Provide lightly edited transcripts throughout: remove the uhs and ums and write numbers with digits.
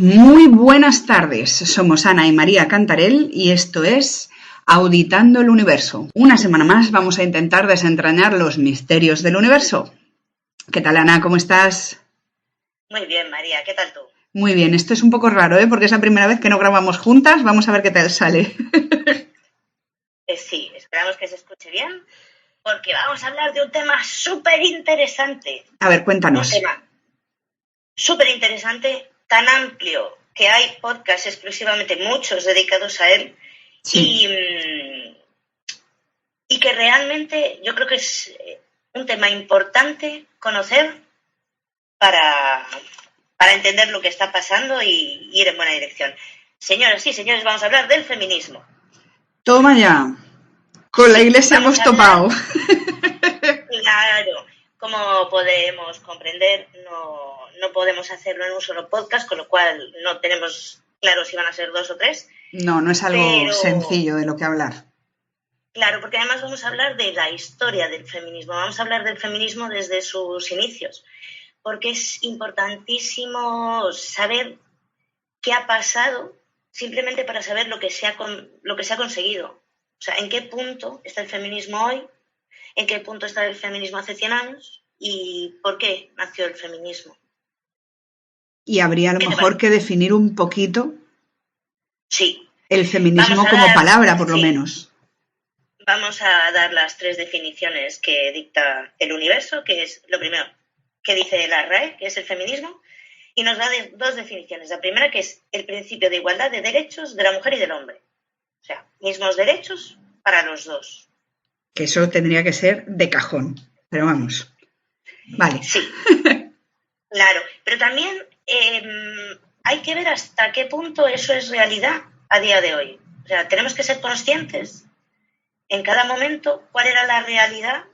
Muy buenas tardes, somos Ana y María Cantarell y esto es Auditando el Universo. Una semana más vamos a intentar desentrañar los misterios del universo. ¿Qué tal, Ana? ¿Cómo estás? Muy bien, María. ¿Qué tal tú? Muy bien, esto es un poco raro, porque es la primera vez que no grabamos juntas. Vamos a ver qué tal sale. Sí, esperamos que se escuche bien, porque vamos a hablar de un tema súper interesante. A ver, cuéntanos. Un tema súper interesante, tan amplio, que hay podcasts exclusivamente, muchos dedicados a él, Sí. y que realmente yo creo que es un tema importante conocer para entender lo que está pasando y ir en buena dirección. Señoras y señores, vamos a hablar del feminismo. Toma ya. Con la Iglesia hemos topado. Claro, como podemos comprender, no podemos hacerlo en un solo podcast, con lo cual no tenemos claro si van a ser 2 o 3. No es algo sencillo de lo que hablar. Claro, porque además vamos a hablar de la historia del feminismo, vamos a hablar del feminismo desde sus inicios, porque es importantísimo saber qué ha pasado simplemente para saber lo que se ha conseguido. O sea, en qué punto está el feminismo hoy, en qué punto está el feminismo hace 100 años y por qué nació el feminismo. Y habría a lo mejor que definir un poquito el feminismo como palabra, por lo menos. Vamos a dar las 3 definiciones que dicta el universo, que es lo primero que dice la RAE, que es el feminismo, y nos da 2 definiciones. La primera, que es el principio de igualdad de derechos de la mujer y del hombre. O sea, mismos derechos para los dos. Que eso tendría que ser de cajón, pero vamos. Vale. Sí, claro, pero también hay que ver hasta qué punto eso es realidad a día de hoy. O sea, tenemos que ser conscientes en cada momento cuál era la realidad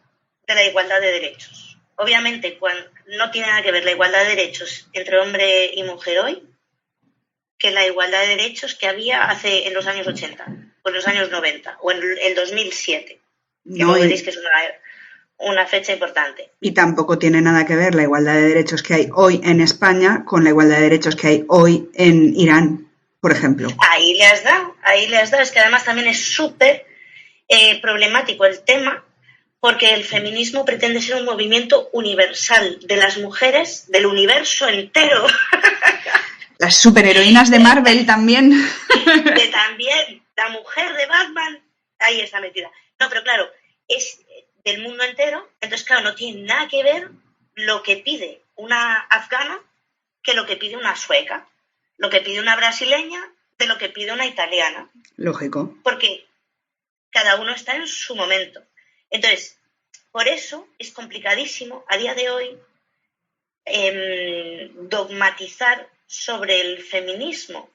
de la igualdad de derechos. Obviamente, no tiene nada que ver la igualdad de derechos entre hombre y mujer hoy que la igualdad de derechos que había en los años 80, o en los años 90, o en el 2007. Que no veréis que es una fecha importante. Y tampoco tiene nada que ver la igualdad de derechos que hay hoy en España con la igualdad de derechos que hay hoy en Irán, por ejemplo. Ahí le has dado. Es que además también es súper problemático el tema, porque el feminismo pretende ser un movimiento universal de las mujeres del universo entero. Las superheroínas de Marvel también. También, la mujer de Batman, ahí está metida. No, pero claro, es del mundo entero, entonces claro, no tiene nada que ver lo que pide una afgana que lo que pide una sueca, lo que pide una brasileña de lo que pide una italiana. Lógico. Porque cada uno está en su momento. Entonces, por eso es complicadísimo a día de hoy dogmatizar sobre el feminismo,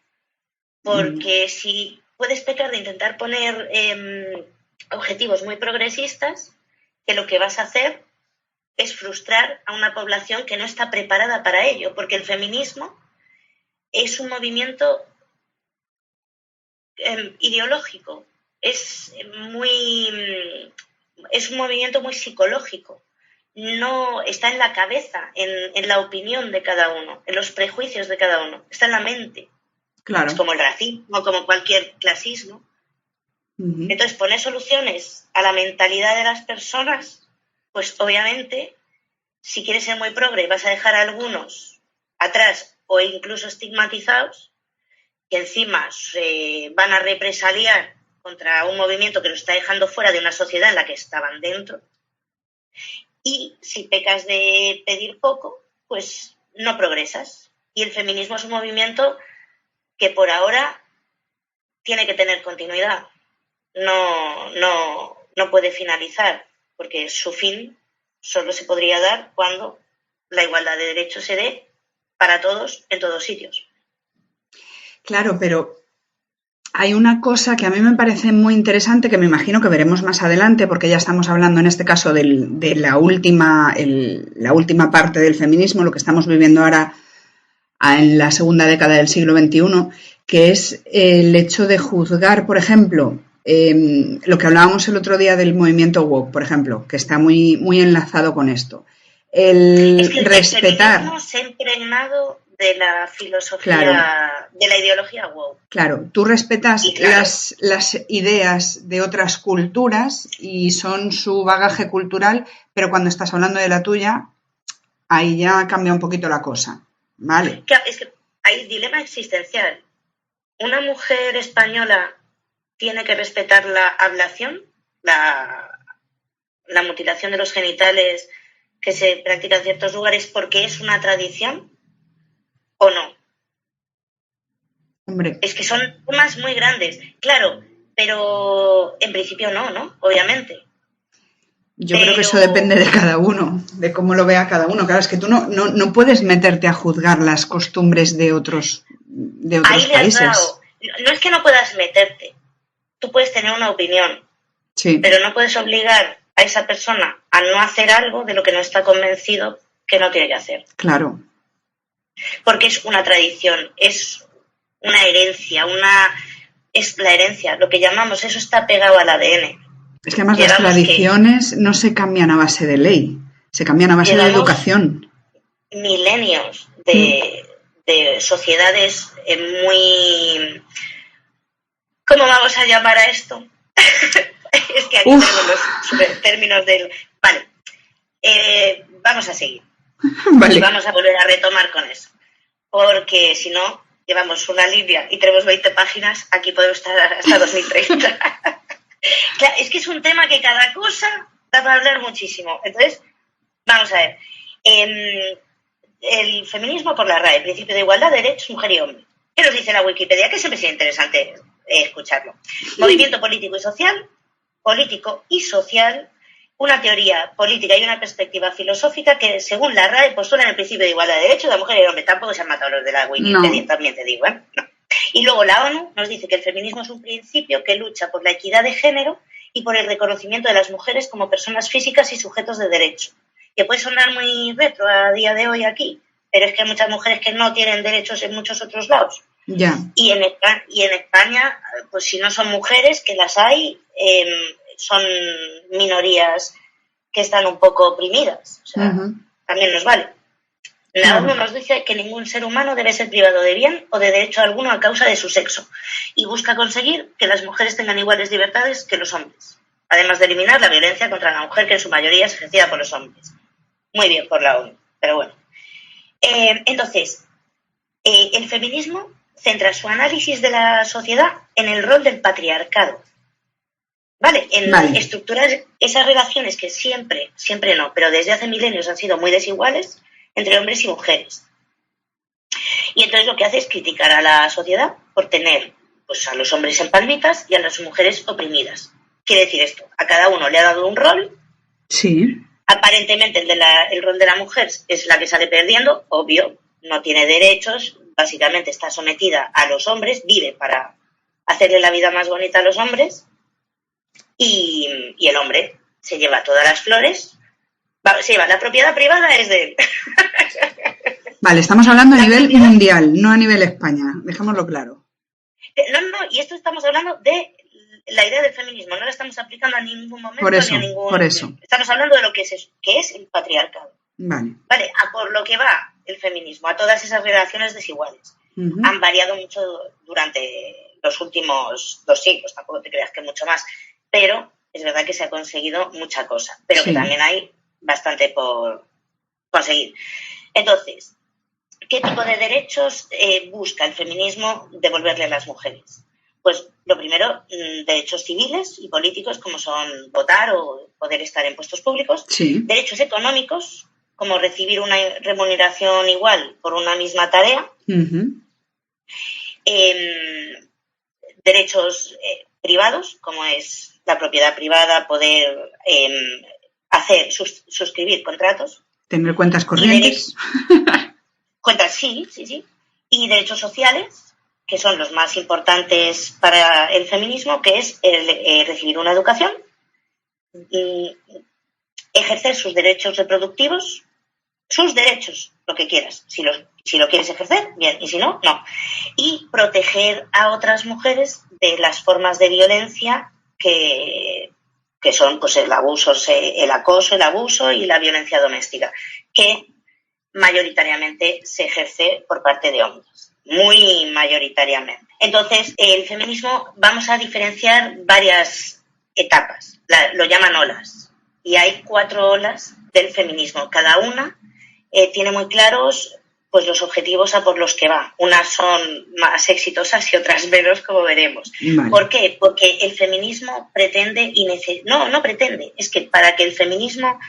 porque si puedes pecar de intentar poner objetivos muy progresistas, que lo que vas a hacer es frustrar a una población que no está preparada para ello, porque el feminismo es un movimiento ideológico, es un movimiento muy psicológico. No está en la cabeza, en la opinión de cada uno, en los prejuicios de cada uno, está en la mente. Claro. Es como el racismo, como cualquier clasismo. Uh-huh. Entonces, poner soluciones a la mentalidad de las personas, pues obviamente, si quieres ser muy progre, vas a dejar a algunos atrás o incluso estigmatizados, que encima se van a represaliar contra un movimiento que lo está dejando fuera de una sociedad en la que estaban dentro. Y si pecas de pedir poco, pues no progresas. Y el feminismo es un movimiento que por ahora tiene que tener continuidad. No puede finalizar, porque su fin solo se podría dar cuando la igualdad de derechos se dé para todos en todos sitios. Claro, pero hay una cosa que a mí me parece muy interesante, que me imagino que veremos más adelante, porque ya estamos hablando en este caso de la última parte del feminismo, lo que estamos viviendo ahora en la segunda década del siglo XXI, que es el hecho de juzgar, por ejemplo, lo que hablábamos el otro día del movimiento woke, por ejemplo, que está muy, muy enlazado con esto. El respetar. El feminismo se ha impregnado de la filosofía, claro, de la ideología wow. Claro, tú respetas las ideas de otras culturas y son su bagaje cultural, pero cuando estás hablando de la tuya, ahí ya cambia un poquito la cosa, ¿vale? Es que hay dilema existencial. ¿Una mujer española tiene que respetar la ablación, la mutilación de los genitales que se practica en ciertos lugares porque es una tradición o no? Hombre. Es que son temas muy grandes, claro, pero en principio no, obviamente. Yo creo que eso depende de cada uno, de cómo lo vea cada uno. Claro, es que tú no puedes meterte a juzgar las costumbres de otros países. No es que no puedas meterte, tú puedes tener una opinión, sí, pero no puedes obligar a esa persona a no hacer algo de lo que no está convencido que no tiene que hacer. Claro. Porque es una tradición, es una herencia, es la herencia, lo que llamamos, eso está pegado al ADN. Es que además las tradiciones no se cambian a base de ley, se cambian a base de educación. Milenios de sociedades muy... ¿Cómo vamos a llamar a esto? Es que aquí tenemos los términos del... Vale, vamos a seguir. Vale. Y vamos a volver a retomar con eso. Porque si no, llevamos una línea y tenemos 20 páginas, aquí podemos estar hasta 2030. Claro, es que es un tema que cada cosa da para hablar muchísimo. Entonces, vamos a ver. El feminismo por la RAE, principio de igualdad, derechos, mujer y hombre. ¿Qué nos dice la Wikipedia? Que siempre es interesante escucharlo. Movimiento político y social, una teoría política y una perspectiva filosófica que, según la RAE, postulan el principio de igualdad de derechos de la mujer y el hombre. Tampoco se han matado los de la Wikipedia, también te digo, ¿eh? No. Y luego la ONU nos dice que el feminismo es un principio que lucha por la equidad de género y por el reconocimiento de las mujeres como personas físicas y sujetos de derecho. Que puede sonar muy retro a día de hoy aquí, pero es que hay muchas mujeres que no tienen derechos en muchos otros lados. Ya. Y en España, pues si no son mujeres, que las hay, son minorías que están un poco oprimidas. O sea, también nos vale. La ONU nos dice que ningún ser humano debe ser privado de bien o de derecho alguno a causa de su sexo y busca conseguir que las mujeres tengan iguales libertades que los hombres, además de eliminar la violencia contra la mujer que en su mayoría es ejercida por los hombres. Muy bien por la ONU, pero bueno. Entonces, el feminismo centra su análisis de la sociedad en el rol del patriarcado, ¿vale? En estructurar esas relaciones que siempre no, pero desde hace milenios han sido muy desiguales entre hombres y mujeres. Y entonces lo que hace es criticar a la sociedad por tener pues, a los hombres en palmitas y a las mujeres oprimidas. Quiere decir esto, a cada uno le ha dado un rol. Sí. Aparentemente el rol de la mujer es la que sale perdiendo, obvio, no tiene derechos, básicamente está sometida a los hombres, vive para hacerle la vida más bonita a los hombres y el hombre se lleva todas las flores. Se lleva, la propiedad privada es de él. Vale, estamos hablando a nivel mundial, no a nivel España, dejémoslo claro. No, y esto estamos hablando de la idea del feminismo, no la estamos aplicando a ningún momento por eso, ni a ningún... Por eso. Estamos hablando de lo que es el patriarcado. Vale. Vale, a por lo que va el feminismo, a todas esas relaciones desiguales. Han variado mucho durante los últimos 2 siglos, tampoco te creas que mucho más, pero es verdad que se ha conseguido mucha cosa, pero que también hay bastante por conseguir. Entonces, ¿qué tipo de derechos busca el feminismo devolverle a las mujeres? Pues lo primero, derechos civiles y políticos como son votar o poder estar en puestos públicos, derechos económicos como recibir una remuneración igual por una misma tarea, derechos privados como es la propiedad privada, poder suscribir contratos. Tener cuentas corrientes. Cuentas, sí. Y derechos sociales, que son los más importantes para el feminismo, que es recibir una educación, ejercer sus derechos reproductivos, sus derechos, lo que quieras. Si lo quieres ejercer, bien, y si no, no. Y proteger a otras mujeres de las formas de violencia que son pues el abuso, el acoso, el abuso y la violencia doméstica, que mayoritariamente se ejerce por parte de hombres, muy mayoritariamente. Entonces, el feminismo, vamos a diferenciar varias etapas, lo llaman olas, y hay 4 olas del feminismo. Cada una tiene muy claros pues los objetivos a por los que va. Unas son más exitosas y otras menos, como veremos. Vale. ¿Por qué? Porque el feminismo pretende no pretende, es que para que el feminismo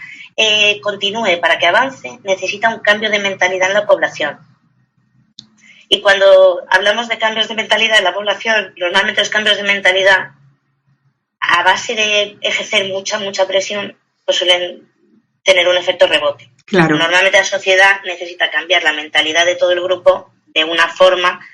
continúe, para que avance, necesita un cambio de mentalidad en la población. Y cuando hablamos de cambios de mentalidad en la población, normalmente los cambios de mentalidad, a base de ejercer mucha presión, pues suelen tener un efecto rebote. Claro. Normalmente la sociedad necesita cambiar la mentalidad de todo el grupo de una forma,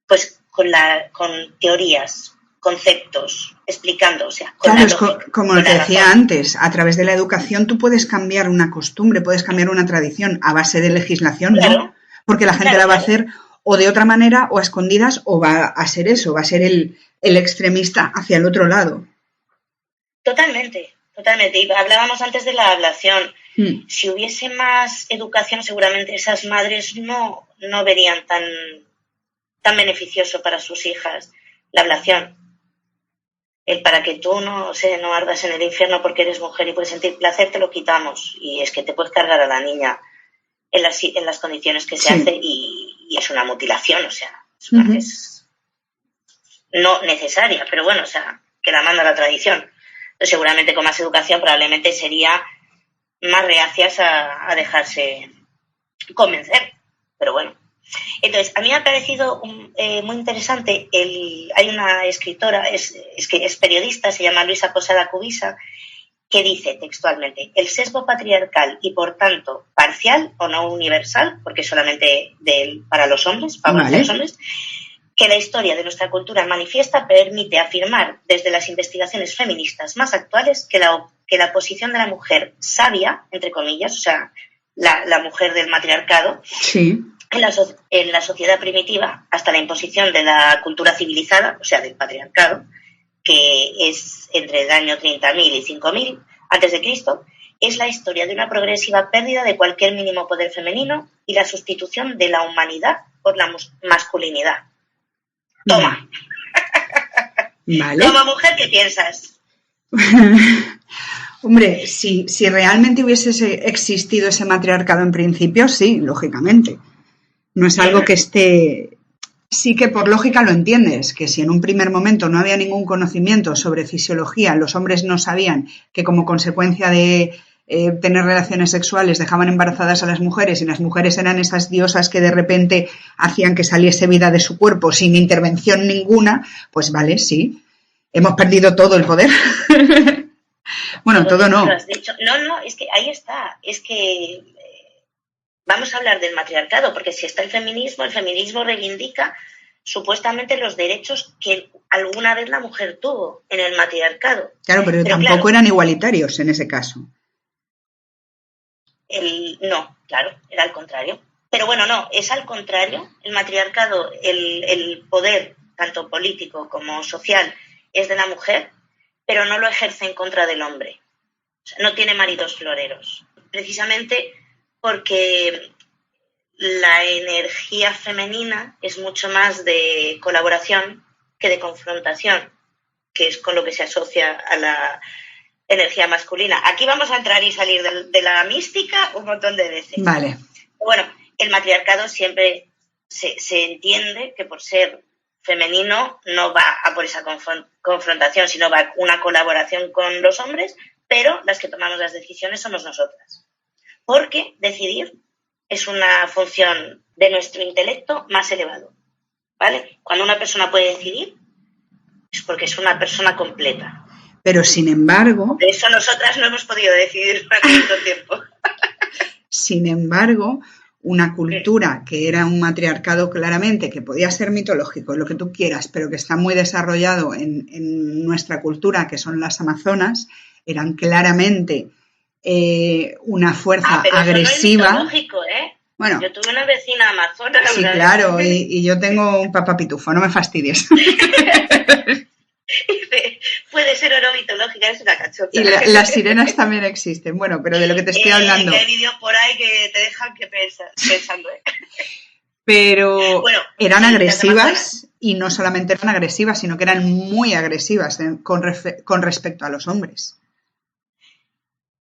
pues con teorías, conceptos, explicando, o sea, con claro, la lógica, como con te la decía razón. antes, a través de la educación tú puedes cambiar una costumbre, puedes cambiar una tradición. A base de legislación, Claro, no, porque la gente la va a hacer o de otra manera o a escondidas, o va a ser eso, va a ser el extremista hacia el otro lado. Totalmente. Y hablábamos antes de la ablación. Si hubiese más educación, seguramente esas madres no verían tan beneficioso para sus hijas la ablación. El para que tú no ardas en el infierno porque eres mujer y puedes sentir placer, te lo quitamos. Y es que te puedes cargar a la niña en las condiciones que se hace y es una mutilación, o sea, es no necesaria, pero bueno, o sea, que la manda la tradición. Entonces, seguramente con más educación probablemente sería más reacias a dejarse convencer, pero bueno. Entonces, a mí me ha parecido muy interesante, hay una escritora, es periodista, se llama Luisa Posada Cubisa, que dice textualmente: el sesgo patriarcal y, por tanto, parcial o no universal, porque solamente para los hombres, favorece a los hombres, que la historia de nuestra cultura manifiesta permite afirmar desde las investigaciones feministas más actuales que la posición de la mujer sabia, entre comillas, o sea, la mujer del matriarcado, sí, en la sociedad primitiva, hasta la imposición de la cultura civilizada, o sea, del patriarcado, que es entre el año 30.000 y 5.000 antes de Cristo, es la historia de una progresiva pérdida de cualquier mínimo poder femenino y la sustitución de la humanidad por la masculinidad. Toma. Vale. Como mujer, ¿qué piensas? Hombre, si realmente hubiese existido ese matriarcado en principio, sí, lógicamente. No es algo que esté... Sí que por lógica lo entiendes, que si en un primer momento no había ningún conocimiento sobre fisiología, los hombres no sabían que como consecuencia de tener relaciones sexuales dejaban embarazadas a las mujeres y las mujeres eran esas diosas que de repente hacían que saliese vida de su cuerpo sin intervención ninguna, pues vale, sí, hemos perdido todo el poder. Bueno, todo no. No, es que ahí está, es que vamos a hablar del matriarcado, porque si está el feminismo reivindica supuestamente los derechos que alguna vez la mujer tuvo en el matriarcado. Claro, pero tampoco eran igualitarios en ese caso. No, claro, era al contrario. Pero bueno, no, es al contrario. El matriarcado, el poder, tanto político como social, es de la mujer, pero no lo ejerce en contra del hombre. O sea, no tiene maridos floreros. Precisamente porque la energía femenina es mucho más de colaboración que de confrontación, que es con lo que se asocia a la energía masculina. Aquí vamos a entrar y salir de la mística un montón de veces. Vale. Bueno, el matriarcado siempre se entiende que por ser femenino no va a por esa confrontación, sino va a una colaboración con los hombres, pero las que tomamos las decisiones somos nosotras. Porque decidir es una función de nuestro intelecto más elevado, ¿vale? Cuando una persona puede decidir es porque es una persona completa. Pero sin embargo... De eso nosotras no hemos podido decidir durante mucho tiempo. Sin embargo, una cultura que era un matriarcado claramente, que podía ser mitológico, lo que tú quieras, pero que está muy desarrollado en nuestra cultura, que son las amazonas, eran claramente una fuerza pero agresiva. Eso no es mitológico, ¿eh? Bueno, yo tuve una vecina amazona. Sí, claro, y yo tengo un papá pitufo, no me fastidies. Fue de ser o no mitológica, es una cachota. Y las sirenas también existen. Bueno, pero de lo que te estoy hablando... Hay vídeos por ahí que te dejan pensando, ¿eh? Pero bueno, eran agresivas y no solamente eran agresivas, sino que eran muy agresivas con respecto a los hombres.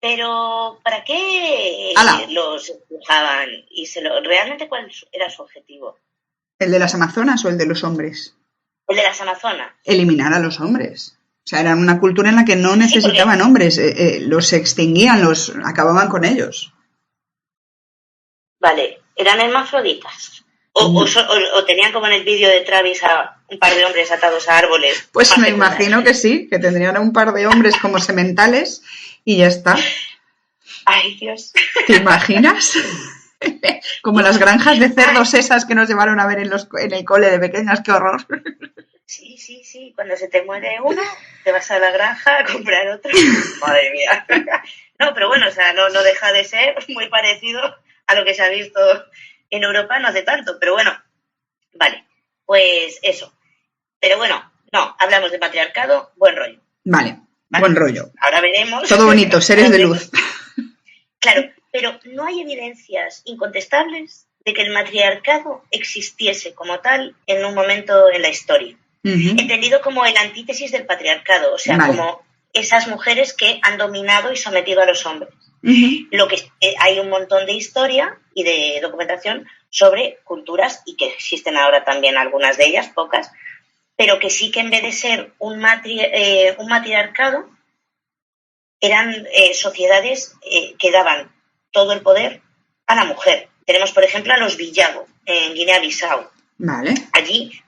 Pero, ¿para qué los empujaban? ¿Realmente cuál era su objetivo? ¿El de las amazonas o el de los hombres? El de las amazonas. Eliminar a los hombres. O sea, era una cultura en la que no necesitaban hombres, los extinguían, los acababan con ellos. Vale, ¿eran hermafroditas? ¿O tenían como en el vídeo de Travis a un par de hombres atados a árboles? Pues me imagino que sí, que tendrían a un par de hombres como sementales y ya está. Ay, Dios. ¿Te imaginas? Como las granjas de cerdos esas que nos llevaron a ver en el cole de pequeñas, qué horror. Sí. Cuando se te muere uno, te vas a la granja a comprar otro. Madre mía. No, pero bueno, o sea, no deja de ser muy parecido a lo que se ha visto en Europa no hace tanto. Pero bueno, vale, pues eso. Pero bueno, no, hablamos de patriarcado, buen rollo. Vale, buen rollo. Ahora veremos. Todo bonito, seres de luz. Claro, pero no hay evidencias incontestables de que el matriarcado existiese como tal en un momento en la historia. Entendido como el antítesis del patriarcado, o sea, como esas mujeres que han dominado y sometido a los hombres. Lo que hay un montón de historia y de documentación sobre culturas, y que existen ahora también algunas de ellas, pocas, pero que sí que en vez de ser un matriarcado, eran sociedades que daban todo el poder a la mujer. Tenemos, por ejemplo, a los Villago, en Guinea-Bissau. Vale. Allí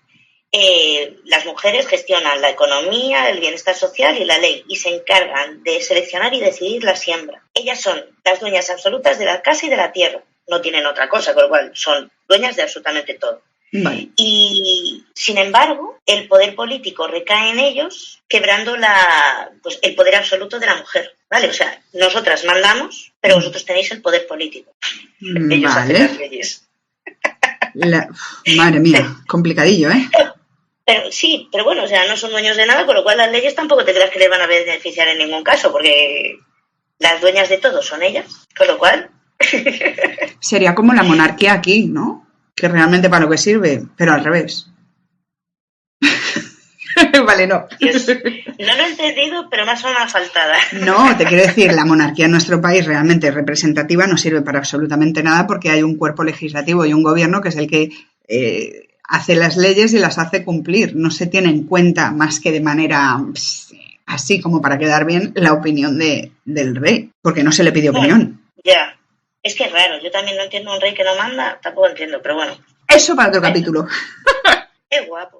las mujeres gestionan la economía, el bienestar social y la ley, y se encargan de seleccionar y decidir la siembra. Ellas son las dueñas absolutas de la casa y de la tierra. No tienen otra cosa, con lo cual son dueñas de absolutamente todo. Vale. Y, sin embargo, el poder político recae en ellos, quebrando el poder absoluto de la mujer. ¿Vale? O sea, nosotras mandamos, pero vosotros tenéis el poder político. Ellos hacen las leyes. Madre mía, complicadillo, ¿eh? Pero bueno, o sea, no son dueños de nada, con lo cual las leyes tampoco te creas que les van a beneficiar en ningún caso, porque las dueñas de todo son ellas, con lo cual... Sería como la monarquía aquí, ¿no? Que realmente para lo que sirve, pero al revés. Vale, no. Dios, no lo he entendido, pero me ha sonado faltada. No, te quiero decir, la monarquía en nuestro país realmente representativa no sirve para absolutamente nada porque hay un cuerpo legislativo y un gobierno que es el que hace las leyes y las hace cumplir. No se tiene en cuenta más que de manera así como para quedar bien la opinión del rey, porque no se le pide opinión. Ya, es que es raro. Yo también no entiendo un rey que no manda, tampoco entiendo, pero bueno. Eso para otro capítulo. Qué guapo.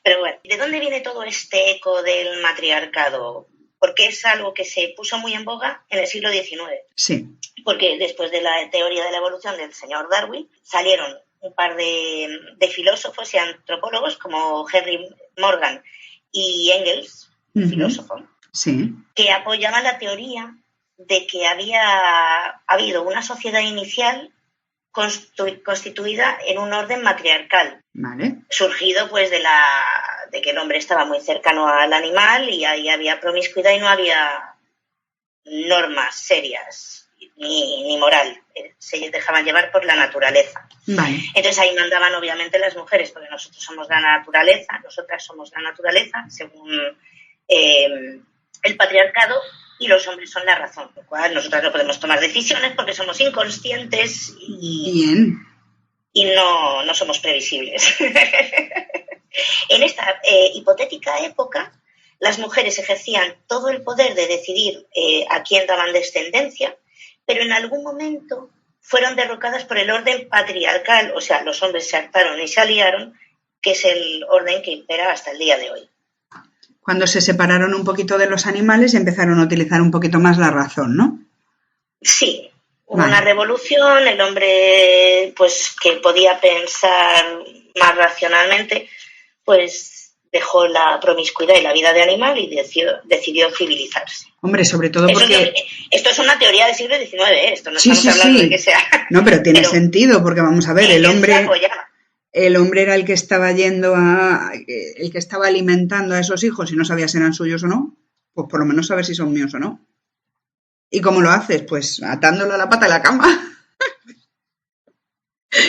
Pero bueno, ¿de dónde viene todo este eco del matriarcado? Porque es algo que se puso muy en boga en el siglo XIX. Sí. Porque después de la teoría de la evolución del señor Darwin, salieron un par de filósofos y antropólogos como Henry Morgan y Engels, filósofo, sí, que apoyaban la teoría de que había habido una sociedad inicial constituida en un orden matriarcal. Vale. Surgido pues de que el hombre estaba muy cercano al animal y ahí había promiscuidad y no había normas serias ni moral. Se dejaban llevar por la naturaleza. Vale. Entonces ahí mandaban obviamente las mujeres, porque nosotros somos la naturaleza, nosotras somos la naturaleza, según el patriarcado, y los hombres son la razón, lo cual nosotras no podemos tomar decisiones porque somos inconscientes y no somos previsibles. En esta hipotética época, las mujeres ejercían todo el poder de decidir a quién daban descendencia, pero en algún momento fueron derrocadas por el orden patriarcal, o sea, los hombres se hartaron y se aliaron, que es el orden que impera hasta el día de hoy. Cuando se separaron un poquito de los animales y empezaron a utilizar un poquito más la razón, ¿no? Sí, hubo una revolución, el hombre, pues, que podía pensar más racionalmente, pues dejó la promiscuidad y la vida de animal y decidió civilizarse. Hombre, sobre todo porque... Esto es una teoría del siglo XIX, esto no estamos hablando de que sea... No, pero tiene sentido, porque vamos a ver, el hombre... el hombre era el que estaba el que estaba alimentando a esos hijos y no sabía si eran suyos o no, pues por lo menos saber si son míos o no. ¿Y cómo lo haces? Pues atándolo a la pata de la cama.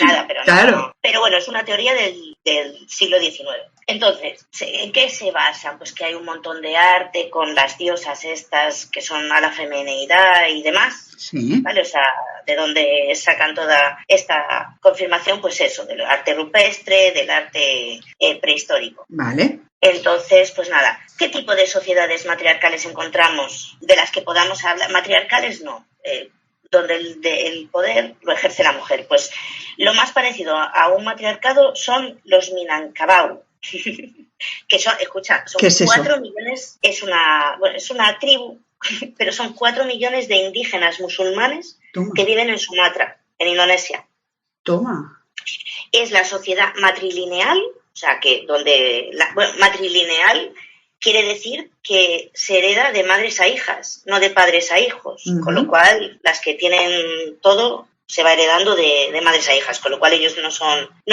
Nada, pero claro. No. Pero bueno, es una teoría del siglo XIX. Entonces, ¿en qué se basa? Pues que hay un montón de arte con las diosas estas que son a la feminidad y demás. Sí. ¿Vale? O sea, de dónde sacan toda esta confirmación, pues eso, del arte rupestre, del arte prehistórico. Vale. Entonces, pues nada, ¿qué tipo de sociedades matriarcales encontramos de las que podamos hablar? Matriarcales no, donde el poder lo ejerce la mujer. Pues lo más parecido a un matriarcado son los Minangkabau, que son, escucha, son 4 millones, es una tribu, pero son 4 millones de indígenas musulmanes que viven en Sumatra, en Indonesia. Toma. Es la sociedad matrilineal, o sea, que matrilineal quiere decir que se hereda de madres a hijas, no de padres a hijos, con lo cual las que tienen todo se va heredando de madres a hijas, con lo cual ellos no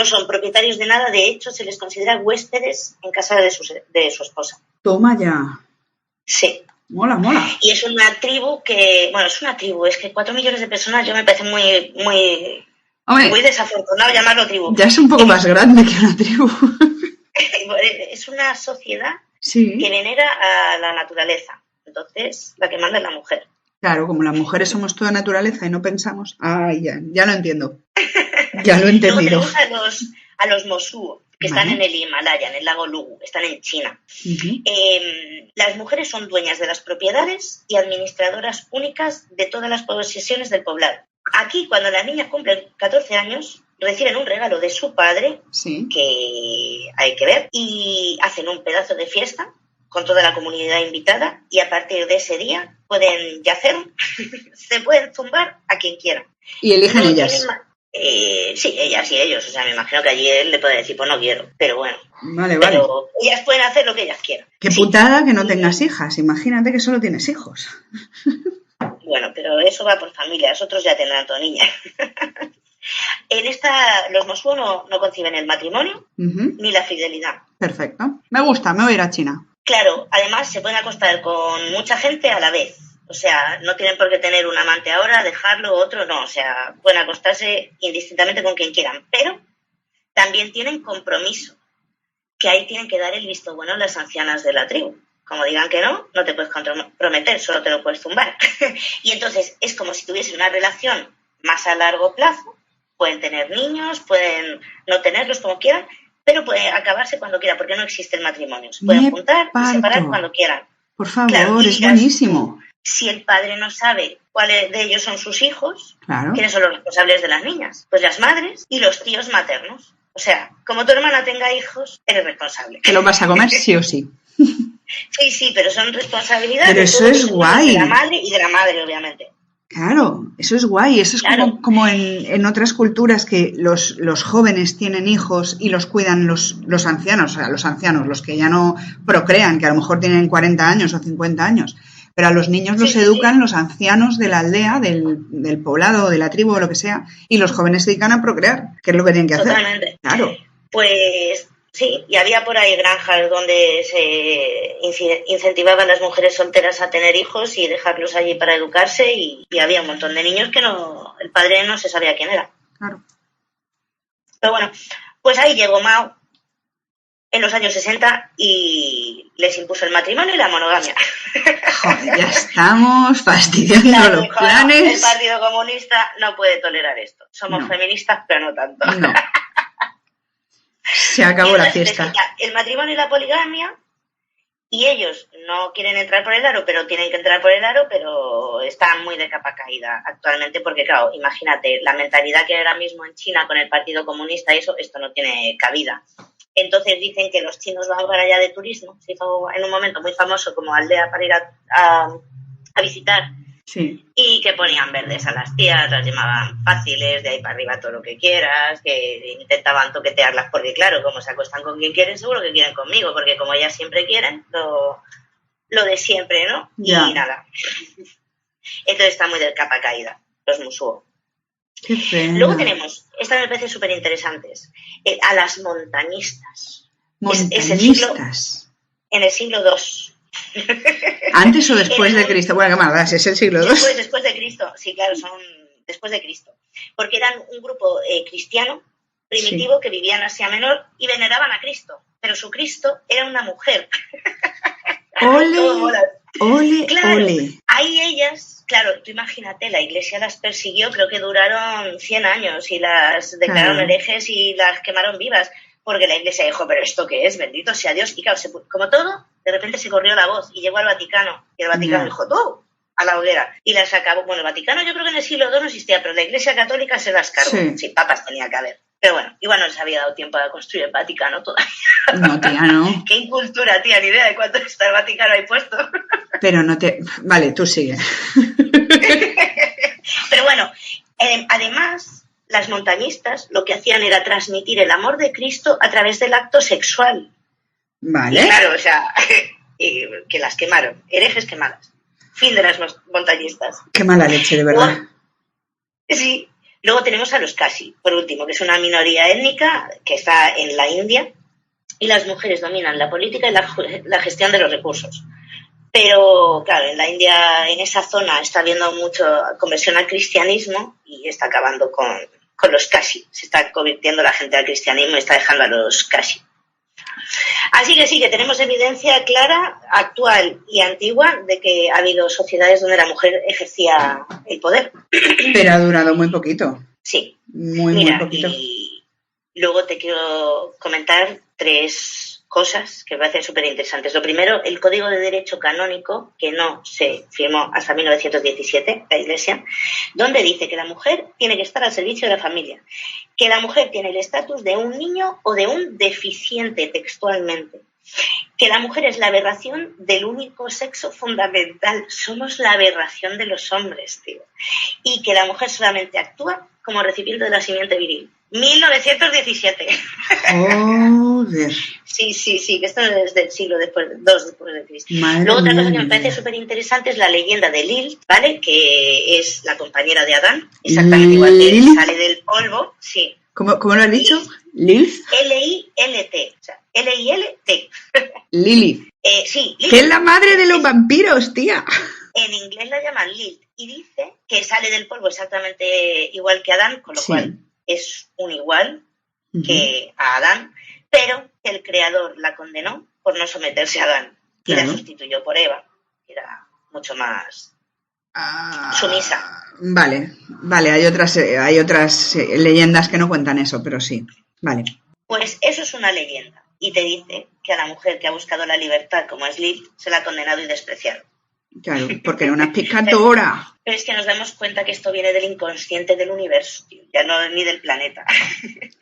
son propietarios de nada, de hecho se les considera huéspedes en casa de su esposa. Toma ya. Sí. Mola. Y es una tribu es que 4 millones de personas yo me parece muy desafortunado llamarlo tribu. Ya es un poco más grande que una tribu. Es una sociedad que venera a la naturaleza. Entonces, la que manda es la mujer. Claro, como las mujeres somos toda naturaleza y no pensamos. Ay, ya lo entiendo. Ya lo he entendido. Luego tenemos a los Mosuo, que están en el Himalaya, en el lago Lugu, están en China. Las mujeres son dueñas de las propiedades y administradoras únicas de todas las posesiones del poblado. Aquí, cuando las niñas cumplen 14 años, reciben un regalo de su padre, que hay que ver, y hacen un pedazo de fiesta con toda la comunidad invitada, y a partir de ese día pueden yacer, se pueden zumbar a quien quieran. ¿Y eligen ellas? Sí, ellas y ellos. O sea, me imagino que allí él le puede decir, pues no quiero, pero bueno. Vale. Pero ellas pueden hacer lo que ellas quieran. Qué putada que no tengas hijas. Imagínate que solo tienes hijos. Bueno, pero eso va por familias. Otros ya tendrán toda niña. En los Mosuo no conciben el matrimonio ni la fidelidad. Perfecto. Me gusta, me voy a ir a China. Claro, además se pueden acostar con mucha gente a la vez. O sea, no tienen por qué tener un amante ahora, dejarlo, otro no. O sea, pueden acostarse indistintamente con quien quieran. Pero también tienen compromiso, que ahí tienen que dar el visto bueno a las ancianas de la tribu. Como digan que no te puedes comprometer, solo te lo puedes zumbar. Y entonces es como si tuviesen una relación más a largo plazo. Pueden tener niños, pueden no tenerlos como quieran, pero puede acabarse cuando quieran, porque no existe el matrimonio. Se pueden juntar y separar cuando quieran. Por favor, claro, es buenísimo. Si el padre no sabe cuáles de ellos son sus hijos, ¿quiénes son los responsables de las niñas? Pues las madres y los tíos maternos. O sea, como tu hermana tenga hijos, eres responsable. Te lo vas a comer sí o sí. Sí, pero son responsabilidades pero eso es guay. De la madre y de la madre, obviamente. Claro, eso es guay. Eso es como en otras culturas que los jóvenes tienen hijos y los cuidan los ancianos, o sea, los ancianos, los que ya no procrean, que a lo mejor tienen 40 años o 50 años. Pero a los niños los educan los ancianos de la aldea, del poblado, de la tribu o lo que sea, y los jóvenes se dedican a procrear, que es lo que tienen que hacer. Totalmente. Claro. Pues sí, y había por ahí granjas donde se incentivaban a las mujeres solteras a tener hijos y dejarlos allí para educarse, y había un montón de niños que el padre no se sabía quién era. Claro. Pero bueno, pues ahí llegó Mao en los años 60 y les impuso el matrimonio y la monogamia. Joder, ya estamos fastidiando los planes. El Partido Comunista no puede tolerar esto. Somos feministas, pero no tanto. No. Se acabó la fiesta. El matrimonio y la poligamia, y ellos no quieren entrar por el aro, pero tienen que entrar por el aro, pero están muy de capa caída actualmente, porque claro, imagínate, la mentalidad que hay ahora mismo en China con el Partido Comunista, esto no tiene cabida. Entonces dicen que los chinos van para allá de turismo, se hizo en un momento muy famoso como aldea para ir a visitar, y que ponían verdes a las tías, las llamaban fáciles, de ahí para arriba todo lo que quieras, que intentaban toquetearlas, porque claro, como se acuestan con quien quieren, seguro que quieren conmigo, porque como ellas siempre quieren, lo de siempre, ¿no? Y nada. Entonces está muy del capa caída, los Mosuo. Qué pena. Luego tenemos, estas me parecen súper interesantes, a las montañistas. Montañistas. En el siglo II. ¿Antes o después de Cristo? Bueno, ¿qué más? Es el siglo II. Después de Cristo, sí, claro, son después de Cristo. Porque eran un grupo cristiano, primitivo, que vivía en Asia Menor y veneraban a Cristo. Pero su Cristo era una mujer. ¡Ole! Claro, ¡Ole! ahí ellas, claro, tú imagínate, la iglesia las persiguió, creo que duraron 100 años y las declararon herejes y las quemaron vivas, porque la iglesia dijo, ¿pero esto qué es? Bendito sea Dios. Y claro, como todo, de repente se corrió la voz y llegó al Vaticano. Y el Vaticano dijo, ¡tú! A la hoguera. Y las acabó. Bueno, el Vaticano yo creo que en el siglo II no existía, pero la iglesia católica se las cargó. Sí, papas tenía que haber. Pero bueno, igual no les había dado tiempo a construir el Vaticano todavía. No, tía, no. Qué incultura, tía, ni idea de cuánto está el Vaticano ahí puesto. Pero no te... Vale, tú sigue. Pero bueno, además, las montañistas lo que hacían era transmitir el amor de Cristo a través del acto sexual. Vale. Y claro, o sea, que las quemaron, herejes quemadas. Fin de las montañistas. Qué mala leche, de verdad. Sí. Luego tenemos a los Casi, por último, que es una minoría étnica que está en la India y las mujeres dominan la política y la gestión de los recursos. Pero, claro, en la India, en esa zona, está habiendo mucha conversión al cristianismo y está acabando con los Casi. Se está convirtiendo la gente al cristianismo y está dejando a los Casi. Así que sí, que tenemos evidencia clara, actual y antigua, de que ha habido sociedades donde la mujer ejercía el poder. Pero ha durado muy poquito. Sí. Muy poquito. Y luego te quiero comentar 3 cosas que me parecen súper interesantes. Lo primero, el Código de Derecho Canónico, que no se firmó hasta 1917, la Iglesia, donde dice que la mujer tiene que estar al servicio de la familia, que la mujer tiene el estatus de un niño o de un deficiente textualmente, que la mujer es la aberración del único sexo fundamental, somos la aberración de los hombres, tío, y que la mujer solamente actúa como recipiente de la simiente viril. 1917. Joder. Sí, que esto es del siglo II después de Cristo. Madre Luego otra cosa que mía. me parece súper interesante es la leyenda de Lilith, ¿vale? Que es la compañera de Adán, exactamente igual que él sale del polvo, sí. ¿Cómo lo has dicho? Lilith. L-I-L-T, o sea, L-I-L-T. Lilith. Sí, Lilith. Que es la madre de los vampiros, tía. En inglés la llaman Lilith y dice que sale del polvo exactamente igual que Adán, con lo cual es un igual que a Adán, pero el creador la condenó por no someterse a Adán y la sustituyó por Eva, que era mucho más sumisa. Vale, hay otras leyendas que no cuentan eso, pero sí, vale. Pues eso es una leyenda y te dice que a la mujer que ha buscado la libertad, como es Lilith, se la ha condenado y despreciado. Claro, porque era una picadora. Pero es que nos damos cuenta que esto viene del inconsciente del universo, tío, ya no ni del planeta.